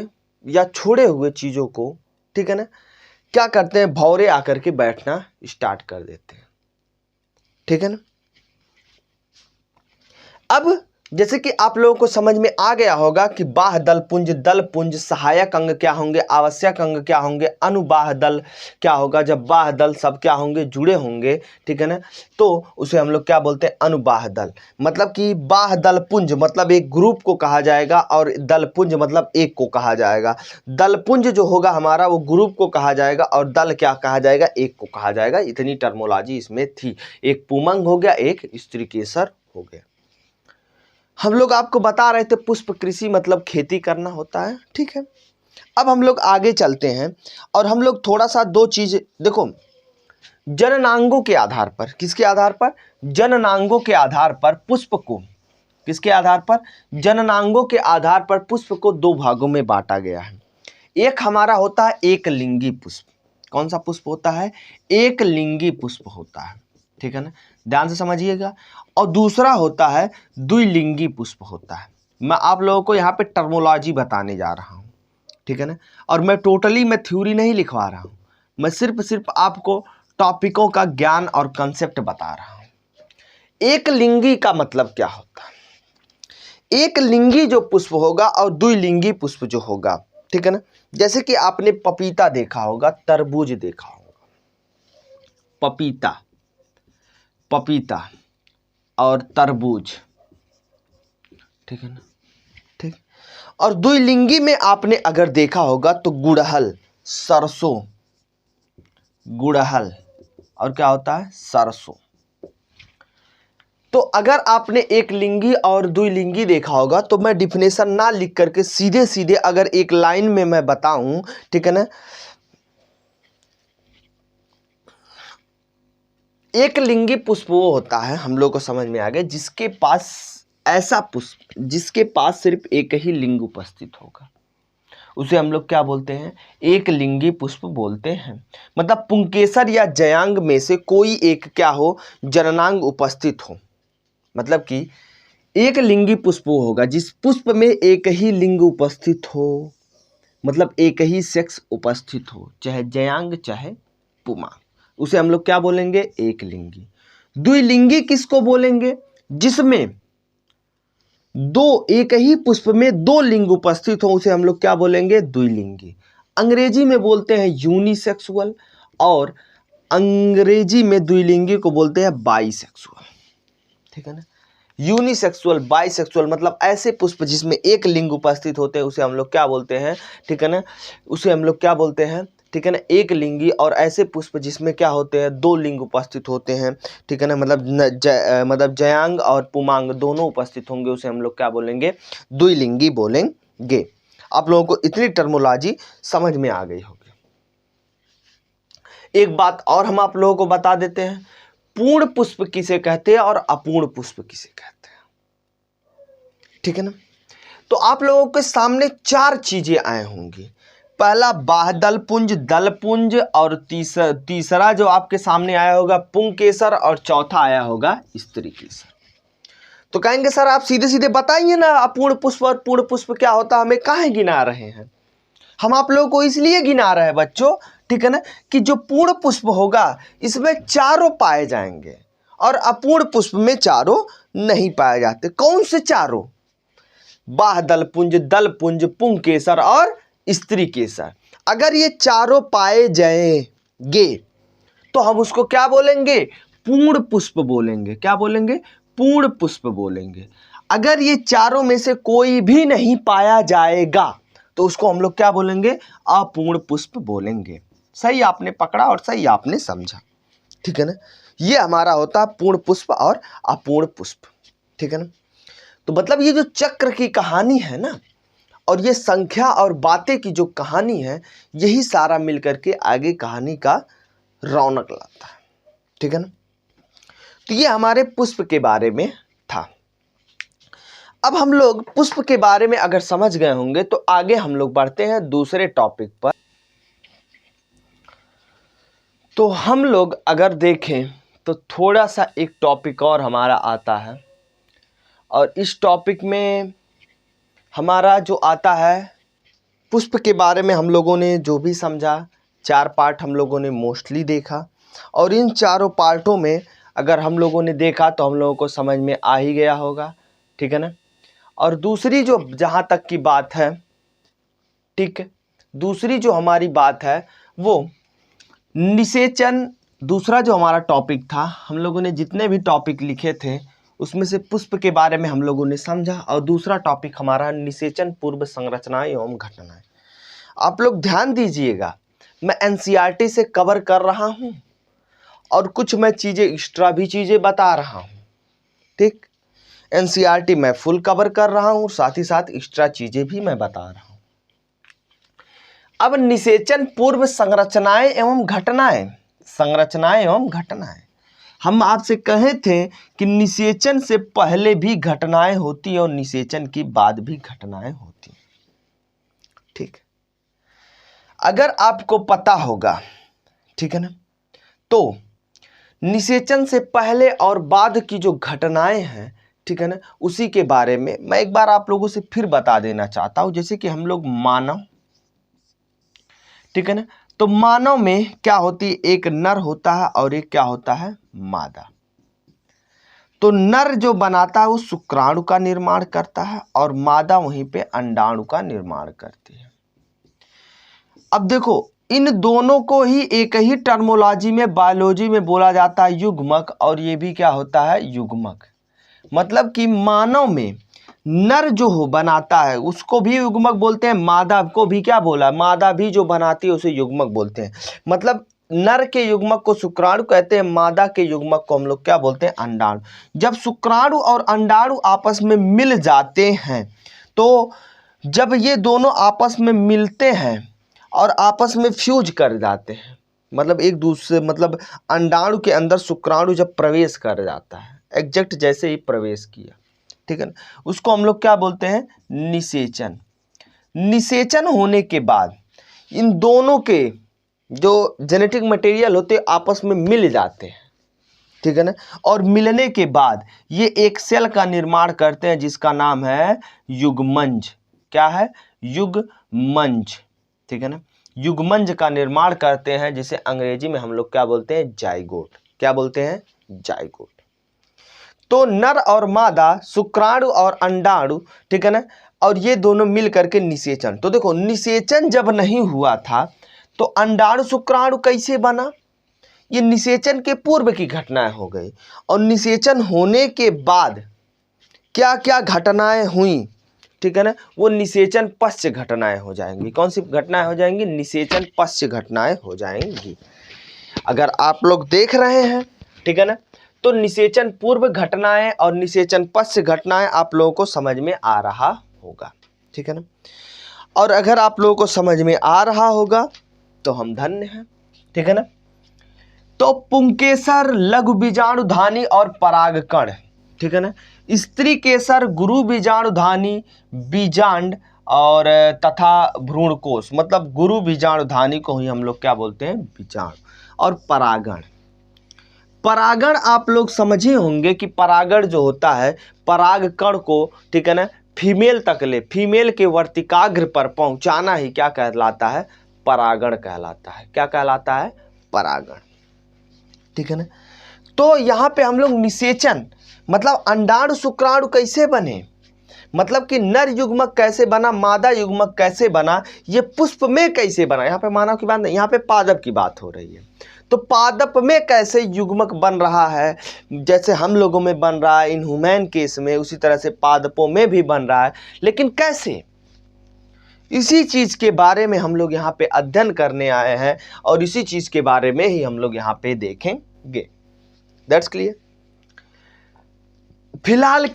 A: या छोड़े हुए चीजों को, ठीक है ना, क्या करते हैं, भौरे आकर के बैठना स्टार्ट कर देते हैं, ठीक है ना। अब जैसे कि आप लोगों को समझ में आ गया होगा कि बाह्य दलपुंज, दलपुंज, सहायक अंग क्या होंगे, आवश्यक अंग क्या होंगे, अनुबाह्य दल क्या होगा, जब बाह्य दल सब क्या होंगे, जुड़े होंगे, ठीक है ना, तो उसे हम लोग क्या बोलते हैं, अनुबाह्य दल। मतलब कि बाह्य दलपुंज मतलब एक ग्रुप को कहा जाएगा, और दलपुंज मतलब एक को कहा जाएगा। दलपुंज जो होगा हमारा वो ग्रुप को कहा जाएगा, और दल क्या कहा जाएगा, एक को कहा जाएगा। इतनी टर्मोलॉजी इसमें थी। एक पुमंग हो गया, एक स्त्रीकेसर हो गया। हम लोग आपको बता रहे थे पुष्प कृषि मतलब खेती करना होता है, ठीक है। अब हम लोग आगे चलते हैं और हम लोग थोड़ा सा दो चीज देखो, जननांगों के आधार पर, किसके आधार पर, जननांगों के आधार पर पुष्प को, किसके आधार पर, जननांगों के आधार पर पुष्प को दो भागों में बांटा गया है। एक हमारा होता है एक लिंगी पुष्प। कौन सा पुष्प होता है, एक लिंगी पुष्प होता है, ठीक है ना, ध्यान से समझिएगा। और दूसरा होता है द्विलिंगी पुष्प होता है। मैं आप लोगों को यहाँ पे टर्मोलॉजी बताने जा रहा हूँ, ठीक है ना, और मैं टोटली मैं थ्योरी नहीं लिखवा रहा हूँ, मैं सिर्फ आपको टॉपिकों का ज्ञान और कंसेप्ट बता रहा हूँ। एक लिंगी का मतलब क्या होता है, एक लिंगी जो पुष्प होगा और द्विलिंगी पुष्प जो होगा, ठीक है ना। जैसे कि आपने पपीता देखा होगा, तरबूज देखा होगा, पपीता, पपीता और तरबूज, ठीक है ना, ठीक। और द्विलिंगी में आपने अगर देखा होगा तो गुड़हल, सरसों, गुड़हल और क्या होता है, सरसों। तो अगर आपने एक लिंगी और द्विलिंगी देखा होगा तो मैं डिफिनेशन ना लिख करके सीधे सीधे अगर एक लाइन में मैं बताऊं, ठीक है ना, एक लिंगी पुष्प वो होता है, हम लोग को समझ में आ गया, जिसके पास ऐसा पुष्प जिसके पास सिर्फ एक ही लिंग उपस्थित होगा, उसे हम लोग क्या बोलते हैं, एक लिंगी पुष्प बोलते हैं। मतलब पुंकेसर या जयांग में से कोई एक क्या हो, जननांग उपस्थित हो। मतलब कि एक लिंगी पुष्प वो होगा जिस पुष्प में एक ही लिंग उपस्थित हो, मतलब एक ही सेक्स उपस्थित हो, चाहे जयांग चाहे पुमांग, उसे हम लोग क्या बोलेंगे, एक लिंगी। द्विलिंगी किसको बोलेंगे, जिसमें दो, एक ही पुष्प में दो लिंग उपस्थित हो, उसे हम लोग क्या बोलेंगे, द्विलिंगी। अंग्रेजी में बोलते हैं यूनिसेक्सुअल, और अंग्रेजी में द्विलिंगी को बोलते हैं बाईसेक्सुअल, ठीक है ना। यूनिसेक्सुअल, बाइसेक्सुअल मतलब ऐसे पुष्प जिसमें एक लिंग उपस्थित होते हैं उसे हम लोग क्या बोलते हैं, ठीक है ना, उसे हम लोग क्या बोलते हैं, ठीक है ना, एक लिंगी। और ऐसे पुष्प जिसमें क्या होते हैं, दो लिंग उपस्थित होते हैं, ठीक है ना, मतलब जयांग और पुमांग दोनों उपस्थित होंगे, उसे हम लोग क्या बोलेंगे, द्विलिंगी बोलेंगे। आप लोगों को इतनी टर्मोलॉजी समझ में आ गई होगी। एक बात और हम आप लोगों को बता देते हैं, पूर्ण पुष्प किसे कहते हैं और अपूर्ण पुष्प किसे कहते हैं, ठीक है ना। तो आप लोगों के सामने चार चीजें आए होंगी। पहला बाह्यदल पुंज, दल पुंज, और तीसरा जो आपके सामने आया होगा पुंकेसर, और चौथा आया होगा स्त्री केसर। तो कहेंगे सर आप सीधे सीधे बताइए ना अपूर्ण पुष्प और पूर्ण पुष्प क्या होता है, हमें काहे गिना रहे हैं। हम आप लोगों को इसलिए गिना रहे हैं बच्चों, ठीक है ना, कि जो पूर्ण पुष्प होगा इसमें चारों पाए जाएंगे और अपूर्ण पुष्प में चारों नहीं पाए जाते। कौन से चारों? बाह्यदल पुंज, दल पुंज, पुंकेसर और स्त्री केसर। अगर ये चारों पाए जाएंगे तो हम उसको क्या बोलेंगे, पूर्ण पुष्प बोलेंगे। क्या बोलेंगे? पूर्ण पुष्प बोलेंगे। अगर ये चारों में से कोई भी नहीं पाया जाएगा तो उसको हम लोग क्या बोलेंगे, अपूर्ण पुष्प बोलेंगे। सही आपने पकड़ा और सही आपने समझा, ठीक है ना। ये हमारा होता है पूर्ण पुष्प और अपूर्ण पुष्प, ठीक है ना। तो मतलब ये जो चक्र की कहानी है ना, और ये संख्या और बातें की जो कहानी है, यही सारा मिलकर के आगे कहानी का रौनक लाता है, ठीक है ना। तो ये हमारे पुष्प के बारे में था। अब हम लोग पुष्प के बारे में अगर समझ गए होंगे तो आगे हम लोग बढ़ते हैं दूसरे टॉपिक पर। तो हम लोग अगर देखें तो थोड़ा सा एक टॉपिक और हमारा आता है, और इस टॉपिक में हमारा जो आता है पुष्प के बारे में हम लोगों ने जो भी समझा, 4 पार्ट हम लोगों ने मोस्टली देखा, और इन चारों पार्टों में अगर हम लोगों ने देखा तो हम लोगों को समझ में आ ही गया होगा, ठीक है ना। और दूसरी जो जहाँ तक की बात है, ठीक है, दूसरी जो हमारी बात है वो निषेचन। दूसरा जो हमारा टॉपिक था, हम लोगों ने जितने भी टॉपिक लिखे थे उसमें से पुष्प के बारे में हम लोगों ने समझा, और दूसरा टॉपिक हमारा निषेचन पूर्व संरचनाएं एवं घटनाएं। आप लोग ध्यान दीजिएगा, मैं एनसीईआरटी से कवर कर रहा हूं और कुछ मैं चीज़ें एक्स्ट्रा भी चीज़ें बता रहा हूं, ठीक। एनसीईआरटी मैं फुल कवर कर रहा हूं, साथ ही साथ एक्स्ट्रा चीज़ें भी मैं बता रहा हूं। अब निषेचन पूर्व संरचनाएं एवं घटनाएं, संरचनाएं एवं घटनाएं, हम आपसे कहे थे कि निषेचन से पहले भी घटनाएं होती है और निषेचन के बाद भी घटनाएं होती हैं, ठीक। अगर आपको पता होगा, ठीक है ना, तो निषेचन से पहले और बाद की जो घटनाएं हैं, ठीक है ना, उसी के बारे में मैं एक बार आप लोगों से फिर बता देना चाहता हूं। जैसे कि हम लोग मानव, ठीक है ना, तो मानव में क्या होती है, एक नर होता है और एक क्या होता है, मादा। तो नर जो बनाता है वो शुक्राणु का निर्माण करता है और मादा वहीं पे अंडाणु का निर्माण करती है। अब देखो इन दोनों को ही एक ही टर्मोलॉजी में बायोलॉजी में बोला जाता है युग्मक, और ये भी क्या होता है, युग्मक। मतलब कि मानव में नर जो हो बनाता है उसको भी युग्मक बोलते हैं, मादा को भी क्या बोला, मादा भी जो बनाती है उसे युग्मक बोलते हैं। मतलब नर के युग्मक को शुक्राणु कहते हैं, मादा के युग्मक को हम लोग क्या बोलते हैं, अंडाणु। जब शुक्राणु और अंडाणु आपस में मिल जाते हैं, तो जब ये दोनों आपस में मिलते हैं और आपस में फ्यूज कर जाते हैं, मतलब एक दूसरे, मतलब अंडाणु के अंदर शुक्राणु जब प्रवेश कर जाता है, एग्जैक्ट जैसे ही प्रवेश किया, ठीक है ना, उसको हम लोग क्या बोलते हैं, निषेचन। निषेचन होने के बाद इन दोनों के जो जेनेटिक मटेरियल होते हैं आपस में मिल जाते हैं, ठीक है ना, और मिलने के बाद ये एक सेल का निर्माण करते हैं जिसका नाम है युग्मंज। क्या है, युग्मंज, ठीक है ना। युग्मंज का निर्माण करते हैं जिसे अंग्रेजी में हम लोग क्या बोलते हैं, जाइगोट। क्या बोलते हैं, जाइगोट। तो नर और मादा, शुक्राणु और अंडाणु, ठीक है ना, और ये दोनों मिल करके निषेचन। तो देखो निषेचन जब नहीं हुआ था तो अंडाणु शुक्राणु कैसे बना, ये निषेचन के पूर्व की घटनाएं हो गई। और निषेचन होने के बाद क्या क्या घटनाएं हुई, ठीक है ना, वो निषेचन पश्च घटनाएं हो जाएंगी। कौन सी घटनाएं हो जाएंगी? निषेचन पश्च घटनाएं हो जाएंगी। अगर आप लोग देख रहे हैं, ठीक है ना, तो निषेचन पूर्व घटनाएं और निषेचन पश्च घटनाएं आप लोगों को समझ में आ रहा होगा, ठीक है ना। और अगर आप लोगों को समझ में आ रहा होगा तो हम धन्य हैं, ठीक है ना। तो पुंकेसर, लघु बीजाणुधानी और परागकण, ठीक है ना। स्त्री केसर, गुरु बीजाणुधानी, बीजांड और तथा भ्रूणकोश, मतलब गुरु बीजाणुधानी को ही हम लोग क्या बोलते हैं? बीजाणु। और परागण, परागण आप लोग समझे होंगे कि परागण जो होता है, परागकण को, ठीक है ना, फीमेल तक ले, फीमेल के वर्तिकाग्र पर पहुंचाना ही क्या कहलाता है? परागण कहलाता है। क्या कहलाता है? परागण, ठीक है ना। तो यहाँ पे हम लोग निषेचन मतलब अंडाणु शुक्राणु कैसे बने, मतलब कि नर युग्मक कैसे बना, मादा युग्मक कैसे बना, ये पुष्प में कैसे बना, यहाँ पे मानव की बात नहीं, यहाँ पे पादप की बात हो रही है। तो पादप में कैसे युग्मक बन रहा है, जैसे हम लोगों में बन रहा है इनह्यूमन केस में, उसी तरह से पादपों में भी बन रहा है, लेकिन कैसे, इसी चीज के बारे में हम लोग यहाँ पे अध्ययन करने आए हैं और इसी चीज के बारे में ही हम लोग यहाँ पे देखेंगे। That's clear. फिलहाल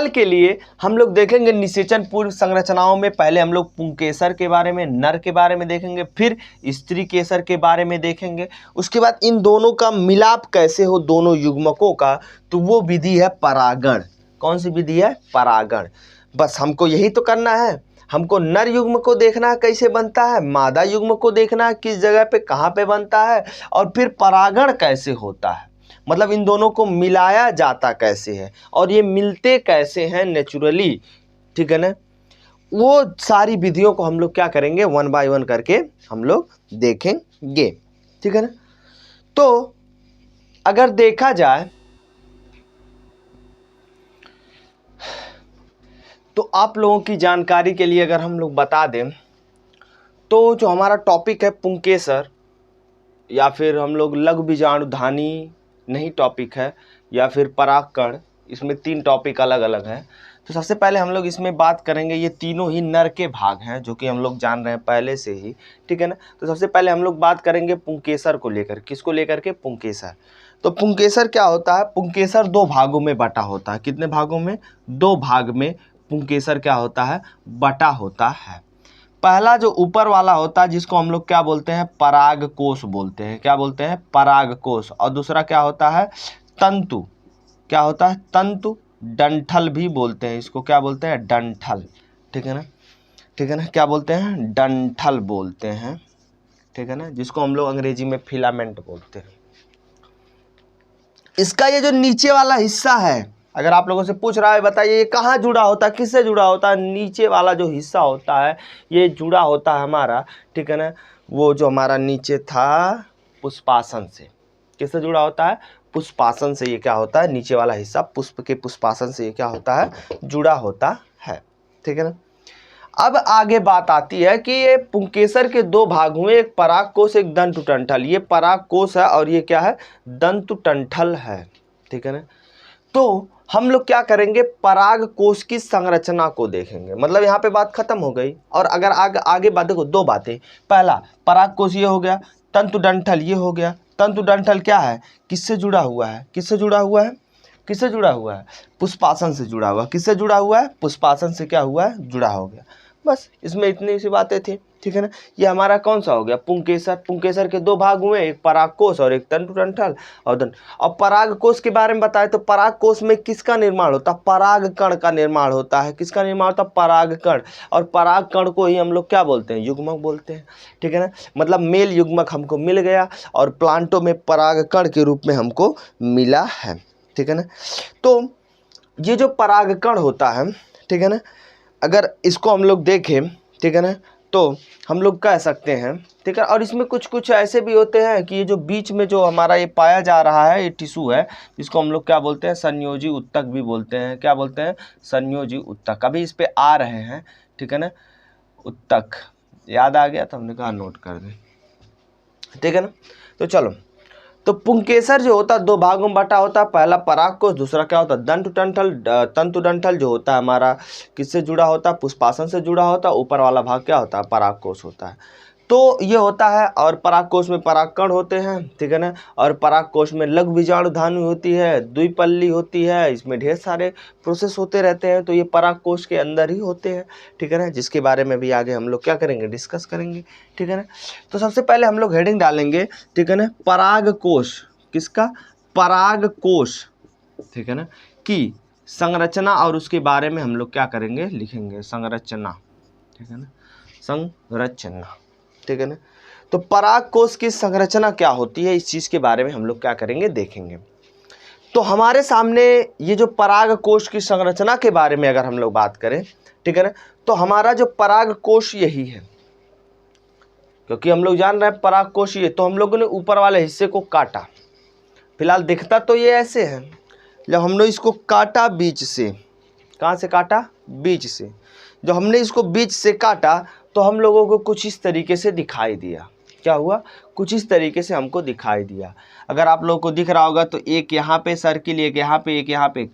A: के लिए हम लोग देखेंगे निषेचन पूर्व संरचनाओं में। पहले हम लोग पुंकेसर के बारे में, नर के बारे में देखेंगे, फिर स्त्री केसर के बारे में देखेंगे। उसके बाद इन दोनों का मिलाप कैसे हो, दोनों युग्मकों का, तो वो विधि है परागण। कौन सी विधि है? परागण। बस हमको यही तो करना है, हमको नर युग्म को देखना है कैसे बनता है, मादा युग्म को देखना है किस जगह पे कहाँ पे बनता है, और फिर परागण कैसे होता है, मतलब इन दोनों को मिलाया जाता कैसे है और ये मिलते कैसे हैं नेचुरली, ठीक है ना। वो सारी विधियों को हम लोग क्या करेंगे? वन बाय वन करके हम लोग देखेंगे, ठीक है ना। तो अगर देखा जाए तो आप लोगों की जानकारी के लिए अगर हम लोग बता दें तो जो हमारा टॉपिक है पुंकेसर, या फिर हम लोग लघु बीजाणुधानी नहीं टॉपिक है, या फिर परागकण, इसमें 3 टॉपिक अलग अलग हैं। तो सबसे पहले हम लोग इसमें बात करेंगे, ये तीनों ही नर के भाग हैं जो कि हम लोग जान रहे हैं पहले से ही, ठीक है ना। तो सबसे पहले हम लोग बात करेंगे पुंकेसर को लेकर। किसको लेकर के? पुंकेसर। तो पुंकेसर क्या होता है? पुंकेसर 2 भागों में बटा होता है। कितने भागों में? 2 भाग में पुंकेसर क्या होता है? बटा होता है। पहला जो ऊपर वाला होता है जिसको हम लोग क्या बोलते हैं? परागकोश बोलते हैं। क्या बोलते हैं? परागकोश। और दूसरा क्या होता है? तंतु। क्या होता है? तंतु। डंठल भी बोलते हैं इसको। क्या बोलते हैं? डंठल, ठीक है ना, ठीक है ना। क्या बोलते हैं? डंठल बोलते हैं, ठीक है ना, जिसको हम लोग अंग्रेजी में फिलामेंट बोलते हैं। इसका ये जो नीचे वाला हिस्सा है, अगर आप लोगों से पूछ रहा है बताइए ये कहाँ जुड़ा होता है, किससे जुड़ा होता है? नीचे वाला जो हिस्सा होता है ये जुड़ा होता है हमारा, ठीक है ना, वो जो हमारा नीचे था पुष्पासन से। किससे जुड़ा होता है? पुष्पासन से। ये क्या होता है? नीचे वाला हिस्सा पुष्प के पुष्पासन से ये क्या होता है? जुड़ा होता है, ठीक है ना। अब आगे बात आती है कि ये पुंकेसर के 2 भाग हुए, एक परागकोश एक दंतुटंठल। ये परागकोश है और ये क्या है? दंतुटंठल है, ठीक है ना। तो हम लोग क्या करेंगे? परागकोश की संरचना को देखेंगे। मतलब यहाँ पे बात खत्म हो गई। और अगर आगे बात देखो, 2 बातें। पहला परागकोश ये हो गया, तंतुडंठल ये हो गया। तंतुडंठल क्या है? किससे जुड़ा हुआ है? किससे जुड़ा हुआ है? किससे जुड़ा हुआ है? पुष्पासन से जुड़ा हुआ। किससे जुड़ा हुआ है? पुष्पासन से क्या हुआ है? जुड़ा हो गया। बस इसमें इतनी सी बातें थी, ठीक है ना। ये हमारा कौन सा हो गया? पुंकेसर। पुंकेसर के 2 भाग हुए, एक परागकोश और एक तंतुडंठल। और परागकोश के बारे में बताए तो परागकोश में किसका निर्माण होता है? परागकण का निर्माण होता है। किसका निर्माण होता है? परागकण। और परागकण को ही हम लोग क्या बोलते हैं? युग्मक बोलते हैं, ठीक है ना। मतलब मेल युग्मक हमको मिल गया और प्लांटों में परागकण के रूप में हमको मिला है, ठीक है ना। तो ये जो परागकण होता है, ठीक है ना, अगर इसको हम लोग देखें, ठीक है ना, तो हम लोग कह सकते हैं, ठीक है। और इसमें कुछ कुछ ऐसे भी होते हैं कि ये जो बीच में जो हमारा ये पाया जा रहा है, ये टिश्यू है, जिसको हम लोग क्या बोलते हैं? संयोजी उत्तक भी बोलते हैं। क्या बोलते हैं? संयोजी उत्तक। अभी इस पे आ रहे हैं, ठीक है ना, उत्तक याद आ गया तो हमने कहा नोट कर दें, ठीक है ना। तो चलो, तो पुंकेसर जो होता है दो भागों में बटा होता है, पहला परागकोश, दूसरा क्या होता है दंतुडंठल। तंतुडंठल जो होता है हमारा किससे जुड़ा होता है, पुष्पासन से जुड़ा होता है। ऊपर वाला भाग क्या होता है, परागकोश होता है। तो ये होता है, और परागकोश में परागकण होते हैं, ठीक है ना। और परागकोश में लघु बीजाणुधानी होती है, द्विपल्ली होती है, इसमें ढेर सारे प्रोसेस होते रहते हैं। तो ये परागकोश के अंदर ही होते हैं, ठीक है ना, जिसके बारे में भी आगे हम लोग क्या करेंगे, डिस्कस करेंगे, ठीक है ना। तो सबसे पहले हम लोग हेडिंग डालेंगे, ठीक है ना, परागकोश, किसका, परागकोश, ठीक है ना, की संरचना, और उसके बारे में हम लोग क्या करेंगे, लिखेंगे संरचना, ठीक है ना, संरचना, ठीक है ना। तो परागकोश की संरचना क्या होती है, इस चीज के बारे में हम लोग क्या करेंगे, देखेंगे। तो हमारे सामने ये जो परागकोश की संरचना के बारे में अगर हम लोग बात करें, ठीक है ना, तो हमारा जो परागकोश यही है, क्योंकि हम लोग जान रहे हैं परागकोश ये। तो हम लोगों ने ऊपर वाले हिस्से को काटा, फिलहाल दिखता तो ये ऐसे है, जब हमने इसको काटा बीच से, कहाँ से काटा, बीच से, जब हमने इसको बीच से काटा तो हम लोगों को कुछ इस तरीके से दिखाई दिया। क्या हुआ, कुछ इस तरीके से हमको दिखाई दिया। अगर आप लोगों को दिख रहा होगा तो एक यहाँ पे सर्किल, एक यहाँ पे, एक यहाँ पे,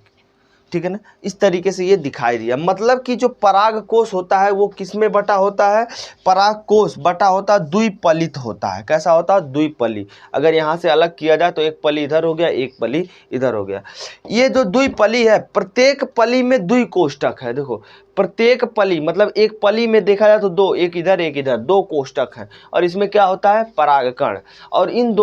A: ठीक है ना, इस तरीके से ये दिखाई दिया। मतलब कि जो परागकोश होता है वो किस में बटा होता है, परागकोश बटा होता है, द्विपलित होता है। कैसा होता है, द्विपली। अगर यहाँ से अलग किया जाए तो एक पली इधर हो गया, एक पली इधर हो गया। ये जो द्विपली है, प्रत्येक पली में द्वि कोष्ठक है। देखो प्रत्येक पली, मतलब एक पली में देखा जाए तो दो, एक इधर एक इधर, दो कोष्ठक हैं। और इसमें क्या होता है, परागकण। और इन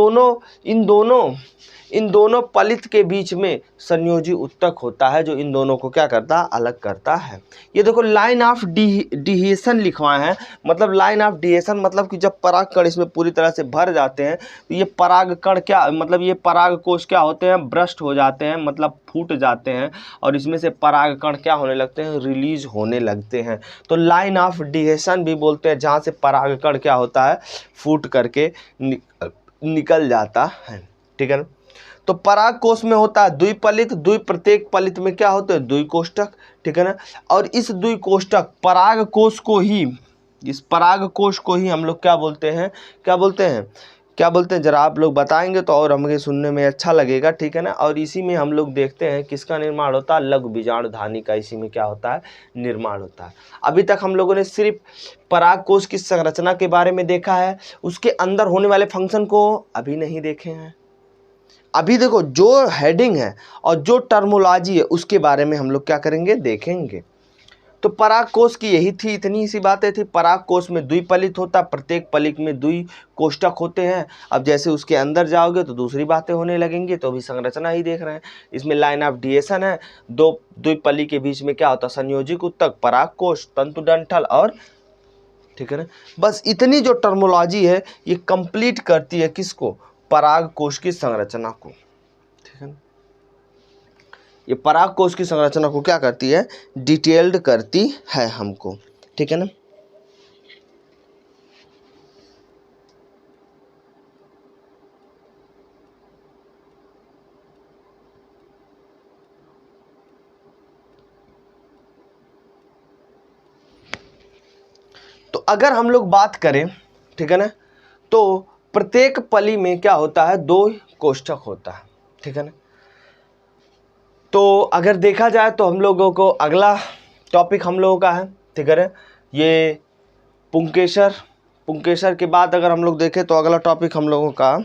A: दोनों पलित के बीच में संयोजी उत्तक होता है, जो इन दोनों को क्या करता है, अलग करता है। ये देखो लाइन ऑफ डिहेशन लिखवाए हैं, मतलब लाइन ऑफ डिहेशन मतलब कि जब परागकण इसमें पूरी तरह से भर जाते हैं तो ये परागकण क्या, मतलब ये परागकोश क्या होते हैं, ब्रस्ट हो जाते हैं, मतलब फूट जाते हैं। और इसमें से परागकण क्या होने लगते हैं, रिलीज होने लगते हैं। तो लाइन ऑफ डिहेशन भी बोलते हैं, जहाँ से परागकण क्या होता है, फूट करके निकल जाता है, ठीक है ना। तो परागकोश में होता है द्विपलित, प्रत्येक पलित में क्या होते हैं, द्विकोष्ठक, ठीक है ना। और इस द्विकोष्ठक परागकोश को ही, इस परागकोश को ही हम लोग क्या बोलते हैं, क्या बोलते हैं, जरा आप लोग बताएंगे तो और हमें सुनने में अच्छा लगेगा, ठीक है ना। और इसी में हम लोग देखते हैं किसका निर्माण होता है, लघु बीजाणुधानी का इसी में क्या होता है, निर्माण होता है। अभी तक हम लोगों ने सिर्फ परागकोश की संरचना के बारे में देखा है, उसके अंदर होने वाले फंक्शन को अभी नहीं देखे हैं। अभी देखो जो हेडिंग है और जो टर्मोलॉजी है उसके बारे में हम लोग क्या करेंगे, देखेंगे। तो परागकोश की यही थी, इतनी सी बातें थी। परागकोश में द्विपलित होता, प्रत्येक पलित में द्विकोष्ठक होते हैं। अब जैसे उसके अंदर जाओगे तो दूसरी बातें होने लगेंगी। तो अभी संरचना ही देख रहे हैं, इसमें लाइन ऑफ डिहेशन है, दो द्विपली के बीच में क्या होता है, संयोजिक उत्तक, परागकोश, तंतुडंठल, और ठीक है ना। बस इतनी जो टर्मोलॉजी है ये कंप्लीट करती है किसको, परागकोश की संरचना को, ठीक है ना। ये परागकोश की संरचना को क्या करती है, डिटेल्ड करती है हमको, ठीक है ना। तो अगर हम लोग बात करें, ठीक है ना, तो प्रत्येक पली में क्या होता है, दो कोष्ठक होता है, ठीक है ना। तो अगर देखा जाए तो हम लोगों को अगला टॉपिक हम लोगों का है, ठीक है ना, ये पुंकेसर के बाद अगर हम लोग देखें तो अगला टॉपिक हम लोगों का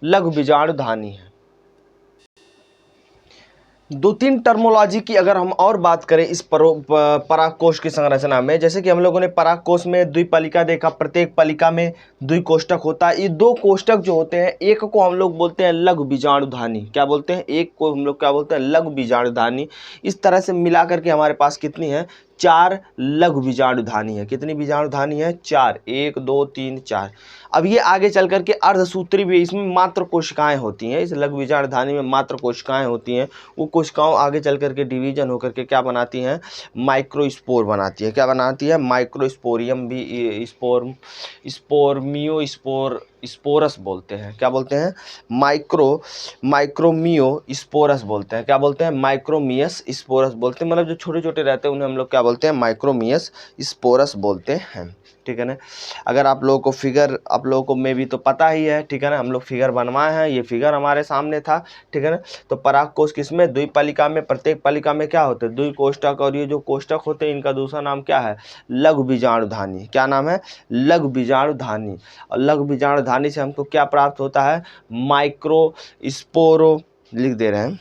A: लघु बीजाणुधानी है। दो तीन टर्मोलॉजी की अगर हम और बात करें इस परागकोश की संरचना में, जैसे कि हम लोगों ने परागकोश में द्विपलिका देखा, प्रत्येक पलिका में द्विकोष्ठक होता है। ये दो कोष्ठक जो होते हैं, एक को हम लोग बोलते हैं लघु बीजाणुधानी, क्या बोलते हैं, एक को हम लोग क्या बोलते हैं, लघु बीजाणुधानी। इस तरह से मिला करके हमारे पास कितनी है, 4 लघु बीजाणुधानी है। कितनी बीजाणुधानी है, 4, 1 2 3 4। अब ये आगे चल करके अर्धसूत्री भी, इसमें मात्र कोशिकाएं होती हैं, इस लघु बीजाणुधानी में मात्र कोशिकाएं होती हैं। वो कोशिकाओं आगे चल करके डिवीजन होकर के क्या बनाती हैं, माइक्रोस्पोर बनाती है। क्या बनाती है, माइक्रोस्पोरियम भी, स्पोर्मियोस्पोर, स्पोरस बोलते हैं। क्या बोलते हैं? माइक्रोमियो स्पोरस बोलते हैं। क्या बोलते हैं? माइक्रोमियस स्पोरस बोलते हैं। मतलब जो छोटे छोटे रहते हैं उन्हें हम लोग क्या बोलते हैं? माइक्रोमियस स्पोरस बोलते हैं। ठीक है ना। अगर आप लोगों को फिगर, आप लोगों को में भी तो पता ही है, ठीक है ना, हम लोग फिगर बनवाए हैं, ये फिगर हमारे सामने था, ठीक है ना। तो पराग कोश किसमें? द्विपलिका में। प्रत्येक पलिका में क्या होते हैं? द्विकोष्ठक। और ये जो कोष्ठक होते हैं इनका दूसरा नाम क्या है? लघु बीजाणुधानी। क्या नाम है? लघु बीजाणुधानी। और लघु बीजाणुधानी से हमको क्या प्राप्त होता है? माइक्रो स्पोरो, लिख दे रहे हैं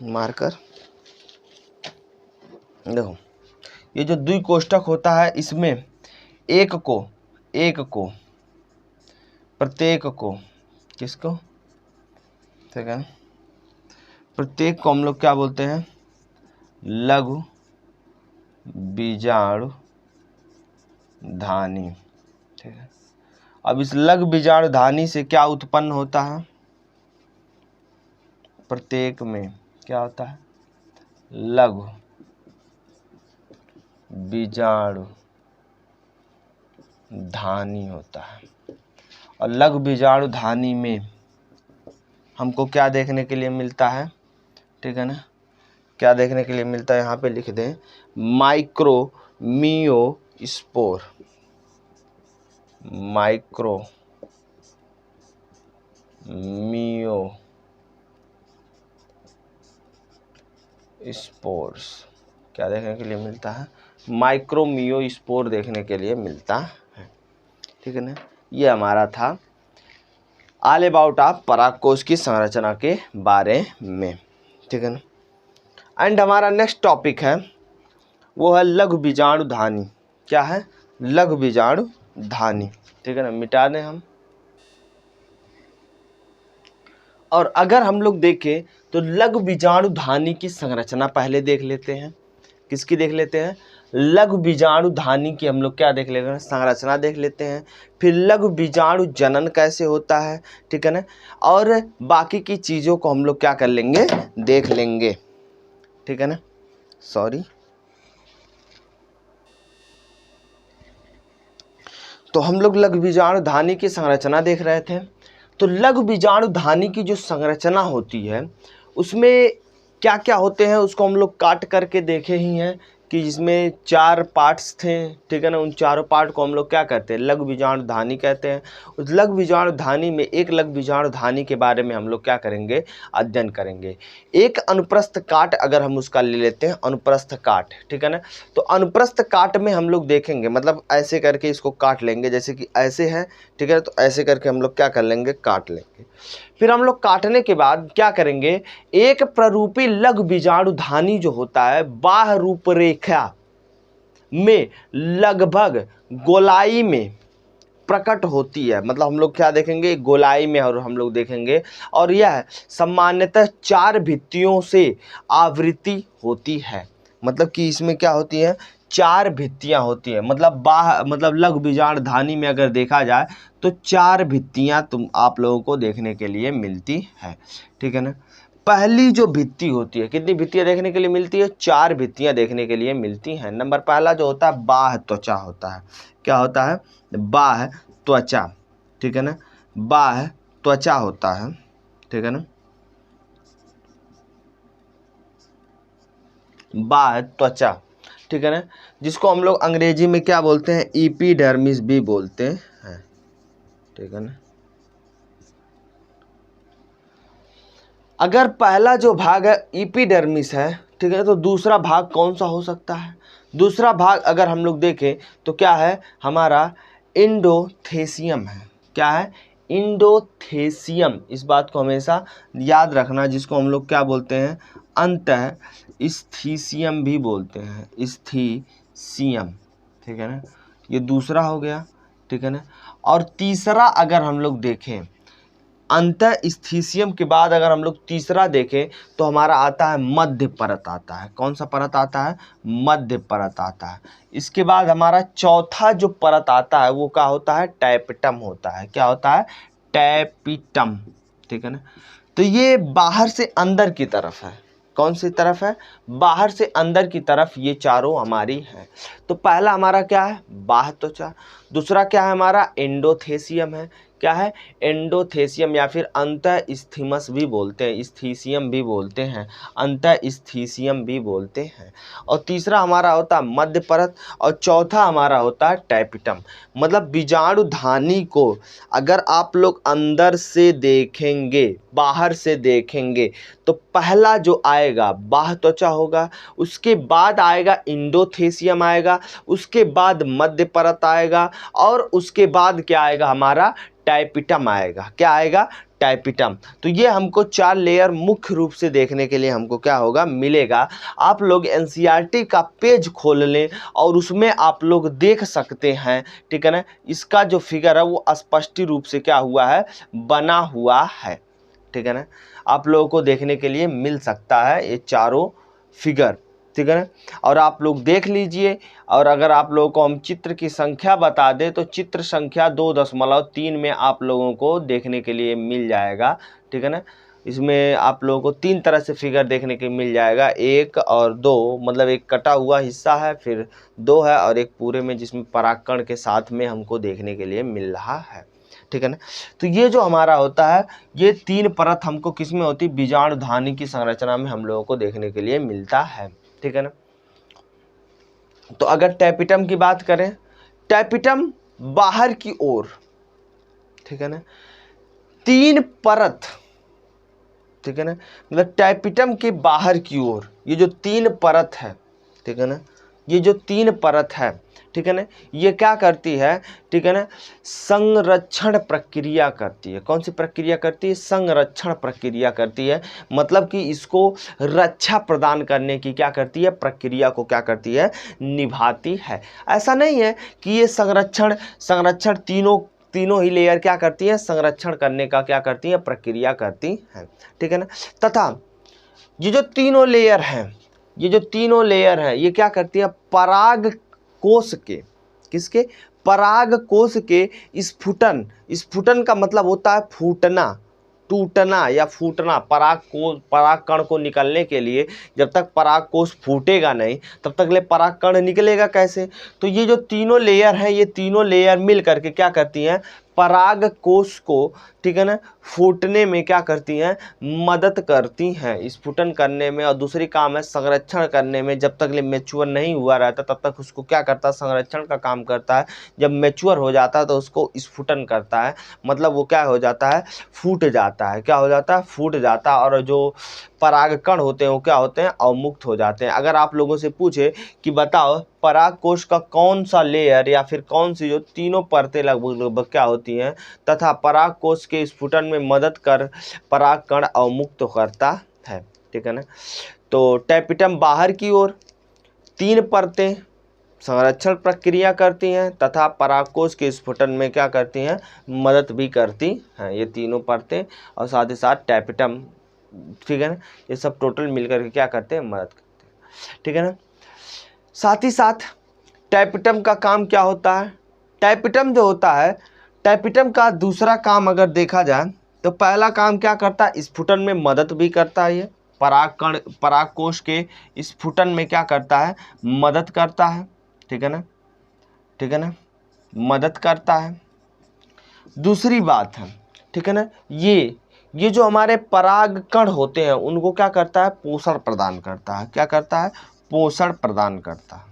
A: मार्कर। देखो ये जो द्विकोष्ठक होता है इसमें एक को प्रत्येक को, किसको? ठीक है, प्रत्येक को हम लोग क्या बोलते हैं? लघु बीजाणुधानी। ठीक है। अब इस लघु बीजाणुधानी से क्या उत्पन्न होता है? प्रत्येक में क्या होता है? लघु बीजाणुधानी होता है। और लघु बीजाणुधानी में हमको क्या देखने के लिए मिलता है? ठीक है ना, क्या देखने के लिए मिलता है? यहाँ पे लिख दें माइक्रोमियो स्पोर। माइक्रोमियो स्पोर्स क्या देखने के लिए मिलता है? माइक्रोमियो स्पोर देखने के लिए मिलता है। ठीक है ना। ये हमारा था ऑल अबाउट ऑफ परागकोश की संरचना के बारे में। ठीक है ना। एंड हमारा नेक्स्ट टॉपिक है वो है लघु बीजाणुधानी। क्या है? लघु बीजाणुधानी। ठीक है ना, मिटा दें हम। और अगर हम लोग देखें तो लघु बीजाणुधानी की संरचना पहले देख लेते हैं। किसकी देख लेते हैं? लघु बीजाणुधानी की हम लोग क्या देख लेते हैं? संरचना देख लेते हैं। फिर लघु बीजाणु जनन कैसे होता है, ठीक है ना, और बाकी की चीज़ों को हम लोग क्या कर लेंगे? देख लेंगे। ठीक है ना। सॉरी, तो हम लोग लघु बीजाणुधानी की संरचना देख रहे थे। तो लघु बीजाणुधानी की जो संरचना होती है उसमें क्या क्या होते हैं उसको हम लोग काट करके देखे ही हैं कि जिसमें 4 पार्ट्स थे। ठीक है ना। उन चारों पार्ट को हम लोग क्या कहते हैं? लघु बीजाणुधानी कहते हैं। उस लघु बीजाणुधानी में एक लघु बीजाणुधानी के बारे में हम लोग क्या करेंगे? अध्ययन करेंगे। एक अनुप्रस्थ काट अगर हम उसका ले लेते हैं, अनुप्रस्थ काट, ठीक है ना, तो अनुप्रस्थ काट में हम लोग देखेंगे, मतलब ऐसे करके इसको काट लेंगे, जैसे कि ऐसे है, ठीक है, तो ऐसे करके हम लोग क्या कर लेंगे? काट लेंगे। फिर हम लोग काटने के बाद क्या करेंगे? एक प्ररूपी लघु बीजाणुधानी जो होता है बाह्य रूपरेखा में लगभग गोलाई में प्रकट होती है। मतलब हम लोग क्या देखेंगे? गोलाई में, और हम लोग देखेंगे, और यह सामान्यतः 4 भित्तियों से आवृत्ति होती है। मतलब कि इसमें क्या होती है? 4 भित्तियां होती है। मतलब लघु बीजाणुधानी में अगर देखा जाए तो 4 भित्तियां आप लोगों को देखने के लिए मिलती है। ठीक है ना। पहली जो भित्ति होती है, कितनी भित्तियां देखने के लिए मिलती है? 4 भित्तियां देखने के लिए मिलती हैं। नंबर पहला जो होता है बाह्य त्वचा होता है। क्या होता है? बाह्य त्वचा। ठीक है ना, बाह्य त्वचा होता है। ठीक है ना, बाह्य त्वचा। ठीक है ना, जिसको हम लोग अंग्रेजी में क्या बोलते हैं? एपिडर्मिस भी बोलते हैं। ठीक है ना। अगर पहला जो भाग है एपिडर्मिस है, ठीक है, तो दूसरा भाग कौन सा हो सकता है? दूसरा भाग अगर हम लोग देखें तो क्या है? हमारा इंडोथेसियम है। क्या है? इंडोथेसियम। इस बात को हमेशा याद रखना, जिसको हम लोग क्या बोलते हैं? अंतःस्थीसियम भी बोलते हैं। स्थीसियम। ठीक है ना, ये दूसरा हो गया। ठीक है ना। और तीसरा अगर हम लोग देखें, अंतःस्थीसियम के बाद अगर हम लोग तीसरा देखें तो हमारा आता है मध्य परत आता है। कौन सा परत आता है? मध्य परत आता है। इसके बाद हमारा चौथा जो परत आता है वो क्या होता है? टैपेटम होता है। क्या होता है? टैपेटम। ठीक है ना। तो ये बाहर से अंदर की तरफ है। कौन सी तरफ है, बाहर से अंदर की तरफ, ये चारों हमारी हैं। तो पहला हमारा क्या है, बाह्य त्वचा। दूसरा क्या है हमारा, एंडोथेसियम है। क्या है, एंडोथेसियम या फिर अंतःस्थीमस भी बोलते हैं, स्थीसियम भी बोलते हैं, अंतःस्थीसियम भी बोलते हैं। और तीसरा हमारा होता है मध्य परत, और चौथा हमारा होता है टैपिटम। मतलब बीजाणुधानी को अगर आप लोग अंदर से देखेंगे, बाहर से देखेंगे, तो पहला जो आएगा बाह्य त्वचा होगा, उसके बाद आएगा इंडोथेसियम आएगा, उसके बाद मध्य परत आएगा, और उसके बाद क्या आएगा हमारा, टैपिटम आएगा। क्या आएगा, टैपिटम। तो ये हमको 4 लेयर मुख्य रूप से देखने के लिए हमको क्या होगा, मिलेगा। आप लोग एनसीईआरटी का पेज खोल लें और उसमें आप लोग देख सकते हैं, ठीक है ना। इसका जो फिगर है वो स्पष्ट रूप से क्या हुआ है, बना हुआ है, ठीक है ना। आप लोगों को देखने के लिए मिल सकता है ये चारों फिगर, ठीक है ना। और आप लोग देख लीजिए। और अगर आप लोगों को हम चित्र की संख्या बता दें तो चित्र संख्या 2.3 में आप लोगों को देखने के लिए मिल जाएगा, ठीक है ना। इसमें आप लोगों को 3 तरह से फिगर देखने के मिल जाएगा, 1 और 2, मतलब एक कटा हुआ हिस्सा है, फिर 2 है, और एक पूरे में जिसमें परागकण के साथ में हमको देखने के लिए मिल रहा है, ठीक है ना। तो ये जो हमारा होता है, ये 3 परत हमको किस में होती है, बीजाणुधानी की संरचना में हम लोगों को देखने के लिए मिलता है, ठीक है ना। तो अगर टैपिटम की बात करें, टैपिटम बाहर की ओर, ठीक है ना, 3 परत, ठीक है ना। मतलब टैपिटम के बाहर की ओर ये जो 3 परत है, ठीक है ना, ये जो 3 परत है, ठीक है ना, ये क्या करती है, ठीक है ना, संरक्षण प्रक्रिया करती है। कौन सी प्रक्रिया करती है, संरक्षण प्रक्रिया करती है। मतलब कि इसको रक्षा प्रदान करने की क्या करती है, प्रक्रिया को क्या करती है, निभाती है। ऐसा नहीं है कि ये संरक्षण तीनों ही लेयर क्या करती है, संरक्षण करने का क्या करती है, प्रक्रिया करती हैं, ठीक है ना। तथा ये जो तीनों लेयर हैं, ये क्या करती है, पराग कोश के, किसके, पराग कोश के स्फुटन का मतलब होता है फूटना, टूटना या फूटना। परागकण को निकलने के लिए जब तक परागकोश फूटेगा नहीं तब तक ले परागकण निकलेगा कैसे। तो ये जो तीनों लेयर हैं, ये तीनों लेयर मिल करके क्या करती हैं, पराग कोश को, ठीक है ना, फूटने में क्या करती हैं, मदद करती हैं, स्फुटन करने में। और दूसरी काम है संरक्षण करने में। जब तक ले मैच्योर नहीं हुआ रहता तब तक उसको क्या करता है, संरक्षण का काम करता है। जब मैच्योर हो जाता है तो उसको स्फुटन करता है, मतलब वो क्या हो जाता है, फूट जाता है। क्या हो जाता है, फूट जाता है। और जो परागकण होते हैं वो क्या होते हैं, अवमुक्त हो जाते हैं। अगर आप लोगों से पूछे कि बताओ परागकोश का कौन सा लेयर या फिर कौन सी जो तीनों परतें लगभग क्या होती हैं, तथा परागकोश के स्फुटन में मदद कर परागकण अवमुक्त करता है, ठीक है ना। तो टैपिटम बाहर की ओर 3 परतें संरक्षण प्रक्रिया करती हैं तथा परागकोश के स्फुटन में क्या करती हैं, मदद भी करती हैं, ये तीनों परतें। और साथ ही साथ टैपिटम, ठीक है ना, ये सब टोटल मिलकर के क्या करते हैं, मदद करते हैं, ठीक है ना। साथ ही साथ टैपिटम का काम क्या होता है, टैपिटम जो होता है, टैपिटम का दूसरा काम अगर देखा जाए तो पहला काम क्या करता है, स्फुटन में मदद भी करता है। ये परागकोश के स्फुटन में क्या करता है, मदद करता है, ठीक है ना, ठीक है ना, मदद करता है। दूसरी बात है, ठीक है ना, ये जो हमारे परागकण होते हैं उनको क्या करता है, पोषण प्रदान करता है। क्या करता है, पोषण प्रदान करता है,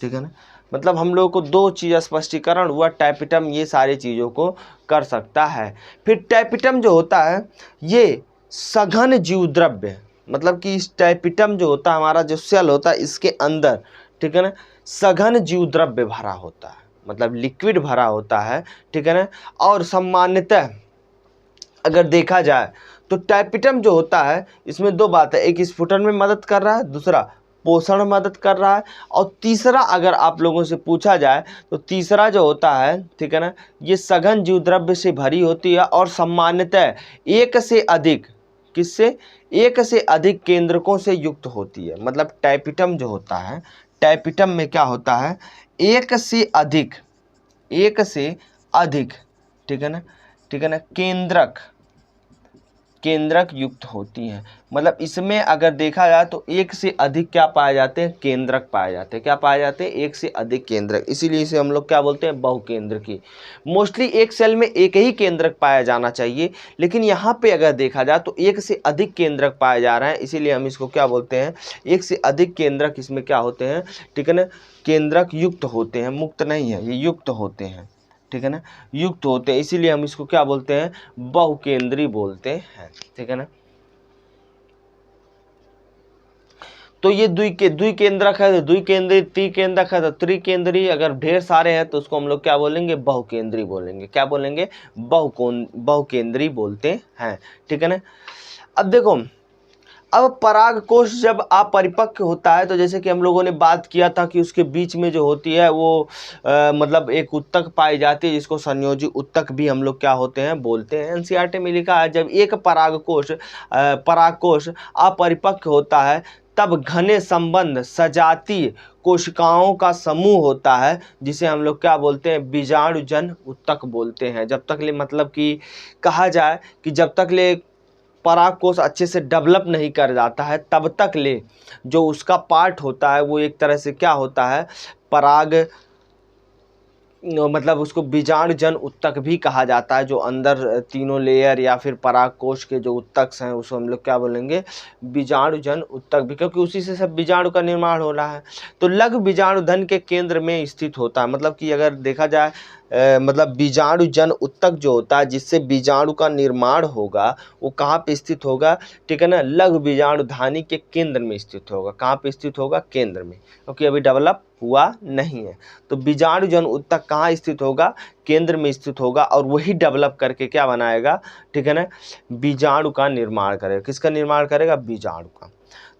A: ठीक है ना। मतलब हम लोगों को 2 चीज़ स्पष्टीकरण हुआ, टैपिटम ये सारी चीज़ों को कर सकता है। फिर टैपिटम जो होता है ये सघन जीव द्रव्य, मतलब कि इस टैपिटम जो होता है, हमारा जो सेल होता है इसके अंदर, ठीक है ना, सघन जीव द्रव्य भरा होता है, मतलब लिक्विड भरा होता है, ठीक है ना। और सामान्यतः अगर देखा जाए तो टैपिटम जो होता है इसमें 2 बात है, एक स्फुटन में मदद कर रहा है, दूसरा पोषण मदद कर रहा है। और तीसरा अगर आप लोगों से पूछा जाए तो तीसरा जो होता है, ठीक है ना, ये सघन जीव द्रव्य से भरी होती है और सामान्यतः एक से अधिक, किससे, एक से अधिक केंद्रकों से युक्त होती है। मतलब टैपिटम जो होता है, टैपिटम में क्या होता है, एक से अधिक, ठीक है ना, केंद्रक, केंद्रक युक्त होती हैं। मतलब इसमें अगर देखा जाए तो एक से अधिक क्या पाए जाते हैं, केंद्रक पाए जाते हैं। क्या पाए जाते हैं, एक से अधिक केंद्रक, इसीलिए इसे हम लोग क्या बोलते हैं, बहुकेंद्रकी। मोस्टली एक सेल में एक ही केंद्रक पाया जाना चाहिए, लेकिन यहाँ पे अगर देखा जाए तो एक से अधिक केंद्रक पाए जा रहे हैं, इसीलिए हम इसको क्या बोलते हैं, एक से अधिक केंद्रक इसमें क्या होते हैं, ठीक है ना, केंद्रक युक्त होते हैं, मुक्त नहीं है, ये युक्त होते हैं, ठीक है ना, युक्त होते हैं, इसीलिए हम इसको क्या बोलते हैं, बहुकेंद्री बोलते हैं, ठीक है ना। तो ये द्विकेंद्रक है, तो द्विकेंद्री, त्रिकेंद्रक है तो त्रिकेंद्री, अगर ढेर सारे हैं तो उसको हम लोग क्या बोलेंगे, बहुकेंद्री बोलेंगे। क्या बोलेंगे, बहुकेंद्री बोलते हैं, ठीक है ना। अब देखो, अब परागकोश जब अपरिपक्व होता है तो जैसे कि हम लोगों ने बात किया था कि उसके बीच में जो होती है वो मतलब एक उत्तक पाई जाती है, जिसको संयोजी उत्तक भी हम लोग क्या होते हैं, बोलते हैं। एनसीईआरटी में लिखा है जब एक परागकोश अपरिपक्व होता है तब घने संबंध सजातीय कोशिकाओं का समूह होता है, जिसे हम लोग क्या बोलते हैं, बीजाणुजन उत्तक बोलते हैं। जब तक ले मतलब कि कहा जाए कि जब तक ले परागकोश अच्छे से डेवलप नहीं कर जाता है तब तक ले जो उसका पार्ट होता है वो एक तरह से क्या होता है, पराग, मतलब उसको बीजाणुजन उत्तक भी कहा जाता है। जो अंदर तीनों लेयर या फिर परागकोश के जो उत्तक हैं उसको हम लोग क्या बोलेंगे, बीजाणुजन उत्तक भी, क्योंकि उसी से सब बीजाणु का निर्माण हो रहा है। तो लघु बीजाणुधन के केंद्र में स्थित होता है। मतलब कि अगर देखा जाए मतलब बीजाणुजन उत्तक जो होता है जिससे बीजाणु का निर्माण होगा वो कहाँ पे स्थित होगा, ठीक है ना, लघु बीजाणुधानी के केंद्र में स्थित होगा। कहाँ पे स्थित होगा, केंद्र में, क्योंकि अभी डेवलप हुआ नहीं है। तो बीजाणुजन उत्तक कहाँ स्थित होगा, केंद्र में स्थित होगा, और वही डेवलप करके क्या बनाएगा, ठीक है ना, बीजाणु का निर्माण करेगा। किसका निर्माण करेगा, बीजाणु का।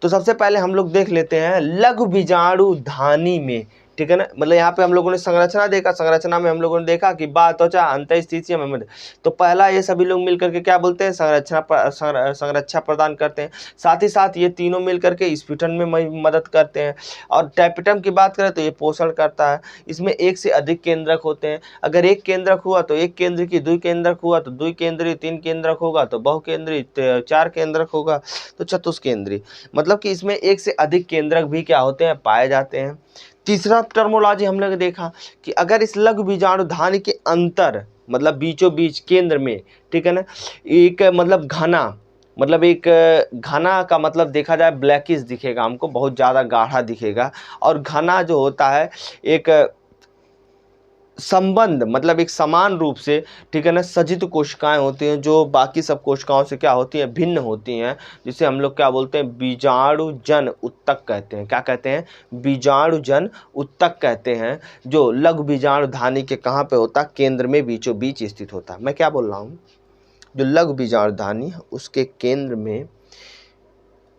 A: तो सबसे पहले हम लोग देख लेते हैं लघु बीजाणुधानी में, ठीक है ना। मतलब यहाँ पे हम लोगों ने संरचना देखा, संरचना में हम लोगों ने देखा कि बाह्य त्वचा, अंतःस्थितियां, मेमोरी। तो पहला ये सभी लोग मिल करके क्या बोलते हैं, संरक्षा प्रदान करते हैं। साथ ही साथ ये तीनों मिल करके स्फुटन में मदद करते हैं। और टाइपिटम की बात करें तो ये पोषण करता है। इसमें एक से अधिक केंद्रक होते हैं। अगर एक केंद्रक हुआ तो एक केंद्र की, द्विकेंद्रक हुआ तो द्विकेंद्रीय, तीन केंद्रक होगा तो बहुकेंद्रीय, चार केंद्रक होगा तो चतुष्केंद्रीय। मतलब कि इसमें एक से अधिक केंद्रक भी क्या होते हैं, पाए जाते हैं। तीसरा टर्मोलॉजी हम लोग देखा कि अगर इस लघु बीजाणुधानी के अंतर, मतलब बीचों बीच केंद्र में, ठीक है ना, एक मतलब घना, मतलब एक घना का मतलब देखा जाए ब्लैकिश दिखेगा हमको, बहुत ज़्यादा गाढ़ा दिखेगा। और घना जो होता है एक संबंध, मतलब एक समान रूप से, ठीक है ना, सजित कोशिकाएं होती हैं जो बाकी सब कोशिकाओं से क्या होती हैं, भिन्न होती हैं, जिसे हम लोग क्या बोलते हैं, बीजाणुजन उत्तक कहते हैं। क्या कहते हैं, बीजाणुजन उत्तक कहते हैं, जो लघु बीजाणुधानी के कहाँ पे होता है, केंद्र में बीचों बीच स्थित होता है। मैं क्या बोल रहा हूँ, जो लघु बीजाणुधानी है उसके केंद्र में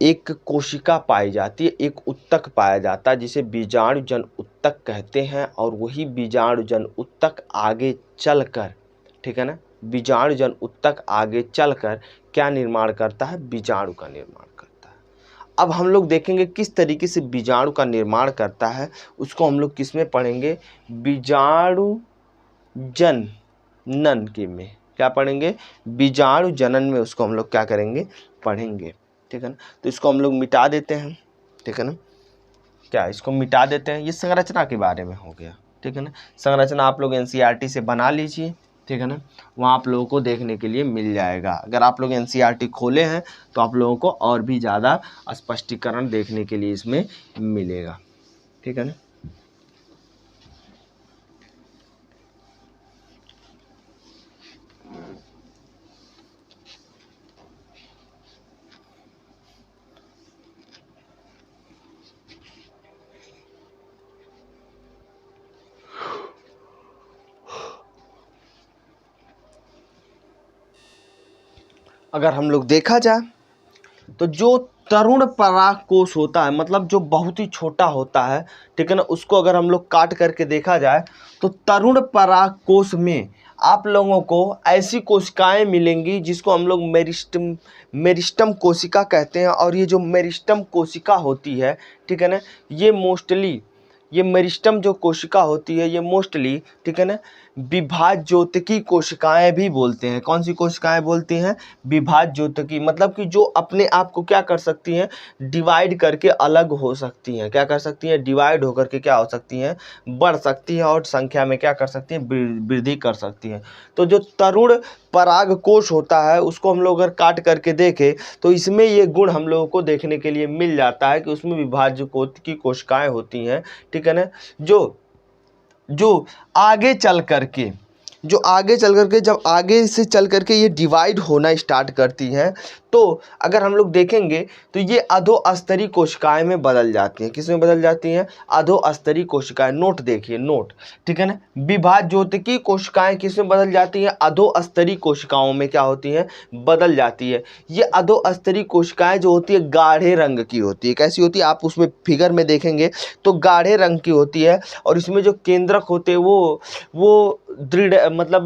A: एक कोशिका पाई जाती है, एक उत्तक पाया जाता है, जिसे बीजाणुजन उत्तक कहते हैं। और वही बीजाणुजन उत्तक आगे चलकर, ठीक है ना, बीजाणुजन उत्तक आगे चलकर क्या निर्माण करता है, बीजाणु का निर्माण करता है। अब हम लोग देखेंगे किस तरीके से बीजाणु का निर्माण करता है, उसको हम लोग किस में पढ़ेंगे, बीजाणु जनन के में। क्या पढ़ेंगे, बीजाणु जनन में उसको हम लोग क्या करेंगे, पढ़ेंगे, ठीक है ना। तो इसको हम लोग मिटा देते हैं, ठीक है ना, क्या इसको मिटा देते हैं। ये संरचना के बारे में हो गया, ठीक है ना। संरचना आप लोग एनसीईआरटी से बना लीजिए, ठीक है ना, वहाँ आप लोगों को देखने के लिए मिल जाएगा। अगर आप लोग एनसीईआरटी खोले हैं तो आप लोगों को और भी ज़्यादा स्पष्टीकरण देखने के लिए इसमें मिलेगा, ठीक है ना। अगर हम लोग देखा जाए तो जो तरुण परागकोश होता है, मतलब जो बहुत ही छोटा होता है, ठीक है ना, उसको अगर हम लोग काट करके देखा जाए तो तरुण परागकोश में आप लोगों को ऐसी कोशिकाएं मिलेंगी जिसको हम लोग मेरिस्टम कोशिका कहते हैं। और ये जो मेरिस्टम कोशिका होती है, ठीक है ना, ये मोस्टली ये मेरिस्टम जो कोशिका होती है ये मोस्टली, ठीक है ना, विभाज्योतकी कोशिकाएं भी बोलते हैं। कौन सी कोशिकाएं बोलती हैं? विभाज्योतकी, मतलब कि जो अपने आप को क्या कर सकती हैं? डिवाइड करके अलग हो सकती हैं। क्या कर सकती हैं? डिवाइड होकर के क्या हो सकती हैं? बढ़ सकती है और संख्या में क्या कर सकती हैं? वृद्धि कर सकती हैं। तो जो तरुण परागकोश होता है उसको हम लोग अगर काट करके देखें तो इसमें ये गुण हम लोगों को देखने के लिए मिल जाता है कि उसमें विभाज्योतकी कोशिकाएं होती हैं, ठीक है ना, जो आगे चल करके जब आगे से चल करके ये डिवाइड होना स्टार्ट करती हैं, तो अगर हम लोग देखेंगे तो ये अधोस्तरीय कोशिकाएं में बदल जाती हैं। किस में बदल जाती हैं? अधोस्तरीय कोशिकाएं। नोट देखिए, नोट, ठीक है ना। विभाज्योतकी कोशिकाएं किस में बदल जाती हैं? अधोस्तरीय कोशिकाओं में क्या होती हैं? बदल जाती है। ये अधोस्तरीय कोशिकाएं जो होती है गाढ़े रंग की होती है। कैसी होती है? आप उसमें फिगर में देखेंगे तो गाढ़े रंग की होती है, और इसमें जो केंद्रक होते हैं वो दृढ़, मतलब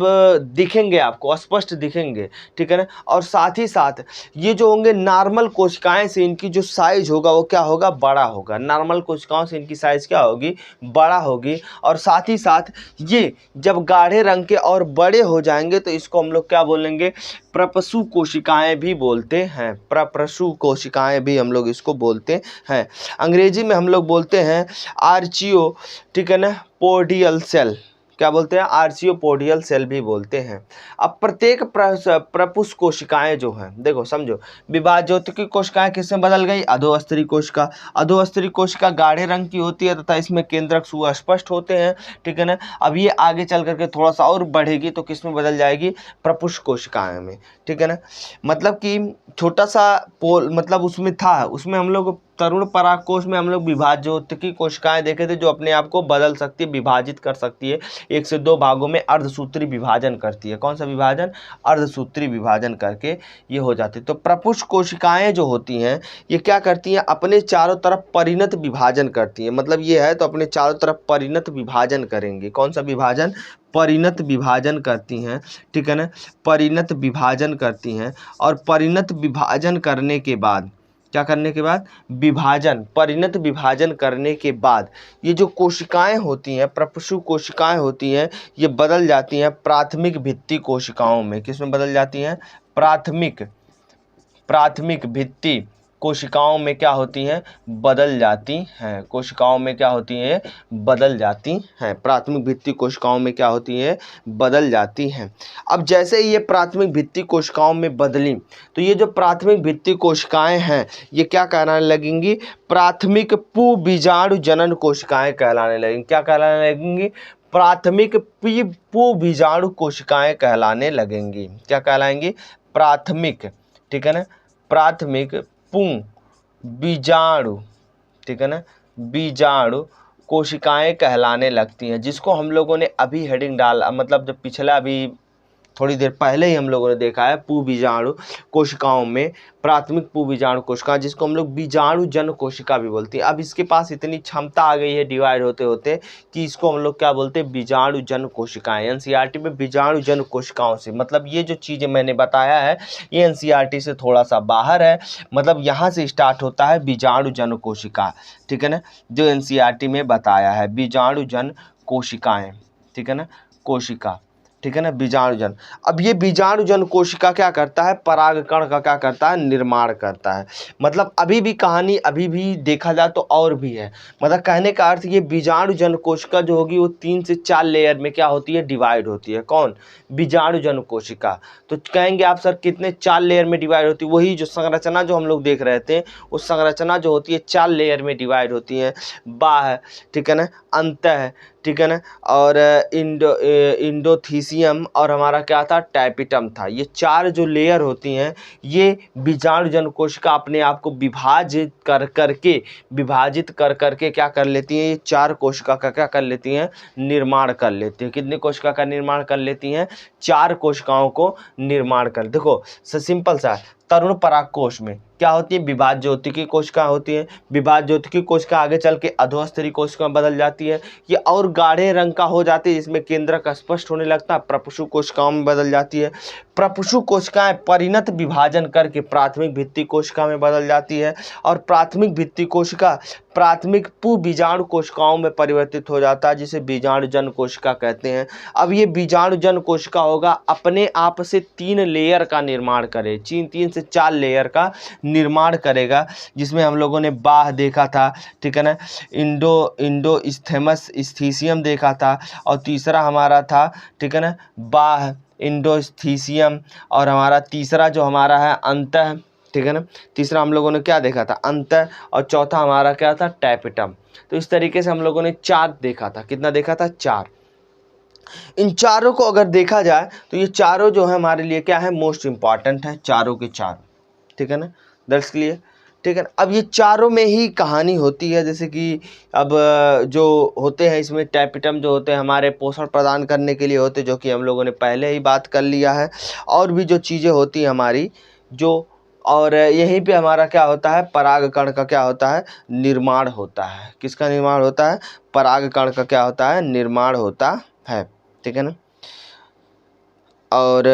A: दिखेंगे, आपको स्पष्ट दिखेंगे, ठीक है ना। और साथ ही साथ ये जो होंगे नॉर्मल कोशिकाएं से इनकी जो साइज होगा वो क्या होगा? बड़ा होगा। नॉर्मल कोशिकाओं से इनकी साइज क्या होगी? बड़ा होगी। और साथ ही साथ ये जब गाढ़े रंग के और बड़े हो जाएंगे तो इसको हम लोग क्या बोलेंगे? प्रपशु कोशिकाएं भी बोलते हैं। प्रपशु कोशिकाएं भी हम लोग इसको बोलते हैं। अंग्रेजी में हम लोग बोलते हैं आर्चियो, ठीक है ना, पोडियल सेल। क्या बोलते हैं? आर्चियोपोडियल सेल भी बोलते हैं। अब प्रत्येक प्रपुष कोशिकाएं जो हैं, देखो समझो, विभाज्योतकी कोशिकाएं किसमें बदल गई? अधोस्तरीय कोशिका। अधोस्तरीय कोशिका गाढ़े रंग की होती है तथा इसमें केंद्रक सुस्पष्ट होते हैं, ठीक है ना। अब ये आगे चल करके थोड़ा सा और बढ़ेगी तो किसमें बदल जाएगी? प्रपुष कोशिकाएं में, ठीक है ना। मतलब कि छोटा सा पोल, मतलब उसमें था, उसमें हम लोग तरुण परागकोश में हम लोग विभाज्योतकी कोशिकाएं देखे थे जो अपने आप को बदल सकती है, विभाजित कर सकती है, 1 से 2 भागों में अर्धसूत्री विभाजन करती है। कौन सा विभाजन? अर्धसूत्री विभाजन करके ये हो जाती है। तो प्रपुष कोशिकाएं जो होती हैं ये क्या करती हैं? अपने चारों तरफ परिणत विभाजन करती हैं। मतलब ये है तो अपने चारों तरफ परिणत विभाजन करेंगे। कौन सा विभाजन? परिणत विभाजन करती हैं, ठीक है ना, परिणत विभाजन करती हैं। और परिणत विभाजन करने के बाद क्या करने के बाद? परिणत विभाजन करने के बाद ये जो कोशिकाएं होती हैं, प्रपशु कोशिकाएं होती हैं, ये बदल जाती हैं प्राथमिक भित्ति कोशिकाओं में। किसमें बदल जाती हैं? प्राथमिक भित्ति कोशिकाओं में क्या होती हैं? बदल जाती हैं। कोशिकाओं में क्या होती हैं? बदल जाती हैं। प्राथमिक भित्ति कोशिकाओं में क्या होती हैं? बदल जाती हैं। अब जैसे ही ये प्राथमिक भित्ति कोशिकाओं में बदली तो ये जो प्राथमिक भित्ति कोशिकाएं हैं ये क्या कहलाने लगेंगी? प्राथमिक पुबीजाणु जनन कोशिकाएं कहलाने लगेंगी। क्या कहलाने लगेंगी? प्राथमिक पुबीजाणु कोशिकाएं कहलाने लगेंगी। क्या कहलाएंगी? प्राथमिक, ठीक है ना, प्राथमिक बीजाणु, ठीक है ना, बीजाणु कोशिकाएं कहलाने लगती हैं, जिसको हम लोगों ने अभी हेडिंग डाला, मतलब जब पिछला अभी थोड़ी देर पहले ही हम लोगों ने देखा है पुबीजाणु कोशिकाओं में प्राथमिक पुबीजाणु कोशिका, जिसको हम लोग बीजाणु जन कोशिका भी बोलते हैं। अब इसके पास इतनी क्षमता आ गई है डिवाइड होते होते कि इसको हम लोग क्या बोलते हैं? बीजाणु जन कोशिकाएं। एनसीईआरटी में बीजाणु जन कोशिकाओं से मतलब ये जो चीज़ें मैंने बताया है ये एनसीईआरटी से थोड़ा सा बाहर है। मतलब यहाँ से स्टार्ट होता है बीजाणु जन कोशिका, ठीक है ना, जो एनसीईआरटी में बताया है बीजाणु जन कोशिकाएं, ठीक है ना, कोशिका, ठीक है ना, बीजाणुजन। अब ये बीजाणुजन कोशिका क्या करता है? परागकण का क्या करता है? निर्माण करता है। मतलब अभी भी कहानी अभी भी देखा जाए तो और भी है। मतलब कहने का अर्थ ये बीजाणुजन कोशिका जो होगी वो 3 से 4 लेयर में क्या होती है? डिवाइड होती है। कौन? बीजाणुजन कोशिका। तो कहेंगे आप सर कितने? 4 लेयर में डिवाइड होती है। वही जो संरचना जो हम लोग देख रहे थे उस संरचना जो होती है 4 लेयर में डिवाइड होती है। बाह्य, ठीक है ना, अंतः, ठीक है ना, और इंडोथीसियम और हमारा क्या था? टैपिटम था। ये 4 जो लेयर होती हैं ये बीजाणुजन कोशिका अपने आप को विभाजित कर करके क्या कर लेती हैं? ये 4 कोशिका का क्या कर लेती हैं? निर्माण कर लेती हैं। कितनी कोशिका का निर्माण कर लेती हैं? 4 कोशिकाओं को निर्माण कर। देखो सिंपल सा, तरुण परागकोश में क्या होती है? विभाज्योतकी कोशिका होती है। विभाज्योतकी कोशिका आगे चल के अधोस्तरीय कोशिका में बदल जाती है। ये और गाढ़े रंग का हो जाती है जिसमें केंद्रक स्पष्ट होने लगता है, प्रपशु कोशिकाओं में बदल जाती है। प्रपशु कोशिकाएं परिणत विभाजन करके प्राथमिक भित्ति कोशिका में बदल जाती है और प्राथमिक भित्ति कोशिका प्राथमिक बीजाणु कोशिकाओं में परिवर्तित हो जाता है, जिसे बीजाणुजन कोशिका कहते हैं। अब ये बीजाणुजन कोशिका होगा अपने आप से 3 लेयर का निर्माण करे, 3 से 4 लेयर का निर्माण करेगा, जिसमें हम लोगों ने बाह देखा था, ठीक है ना, इंडोइस्थेमस इस्थीसियम देखा था, और तीसरा हमारा था, ठीक है ना, बाह इंडोइस्थीसियम, और हमारा तीसरा जो हमारा है अंतः, ठीक है ना, तीसरा हम लोगों ने क्या देखा था, अंतः, और चौथा हमारा क्या था, टैपिटम। तो इस तरीके से हम लोगों ने 4 देखा था। कितना देखा था, 4। इन चारों को अगर देखा जाए तो ये चारों जो है हमारे लिए क्या है, मोस्ट इंपॉर्टेंट है, चारों के चारों, ठीक है ना, दैट्स क्लियर, ठीक है ना। अब ये चारों में ही कहानी होती है, जैसे कि अब जो होते हैं इसमें टैपिटम जो होते हैं हमारे पोषण प्रदान करने के लिए होते हैं, जो कि हम लोगों ने पहले ही बात कर लिया है। और भी जो चीज़ें होती हैं हमारी जो, और यहीं पे हमारा क्या होता है, परागकण का क्या होता है, निर्माण होता है। किसका निर्माण होता है, परागकण का क्या होता है, निर्माण होता है, ठीक है ना। और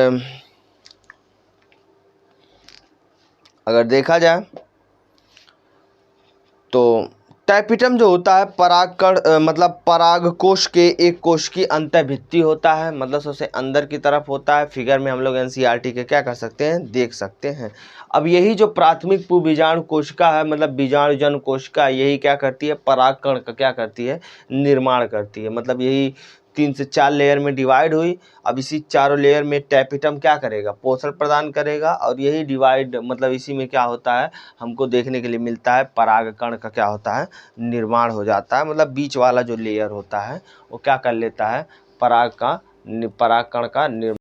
A: अगर देखा जाए तो टैपिटम जो होता है परागकण मतलब परागकोश के एक कोश की अंतःभित्ति होता है, मतलब सबसे अंदर की तरफ होता है। फिगर में हम लोग एनसीईआरटी के क्या कर सकते हैं, देख सकते हैं। अब यही जो प्राथमिक बीजाणु कोशिका है, मतलब बीजाणुजन कोशिका, यही क्या करती है, परागकण का क्या करती है, निर्माण करती है। मतलब यही 3 से 4 लेयर में डिवाइड हुई। अब इसी चारों लेयर में टैपिटम क्या करेगा, पोषण प्रदान करेगा, और यही डिवाइड मतलब इसी में क्या होता है, हमको देखने के लिए मिलता है, परागकण का क्या होता है, निर्माण हो जाता है। मतलब बीच वाला जो लेयर होता है वो क्या कर लेता है, परागकण का निर्माण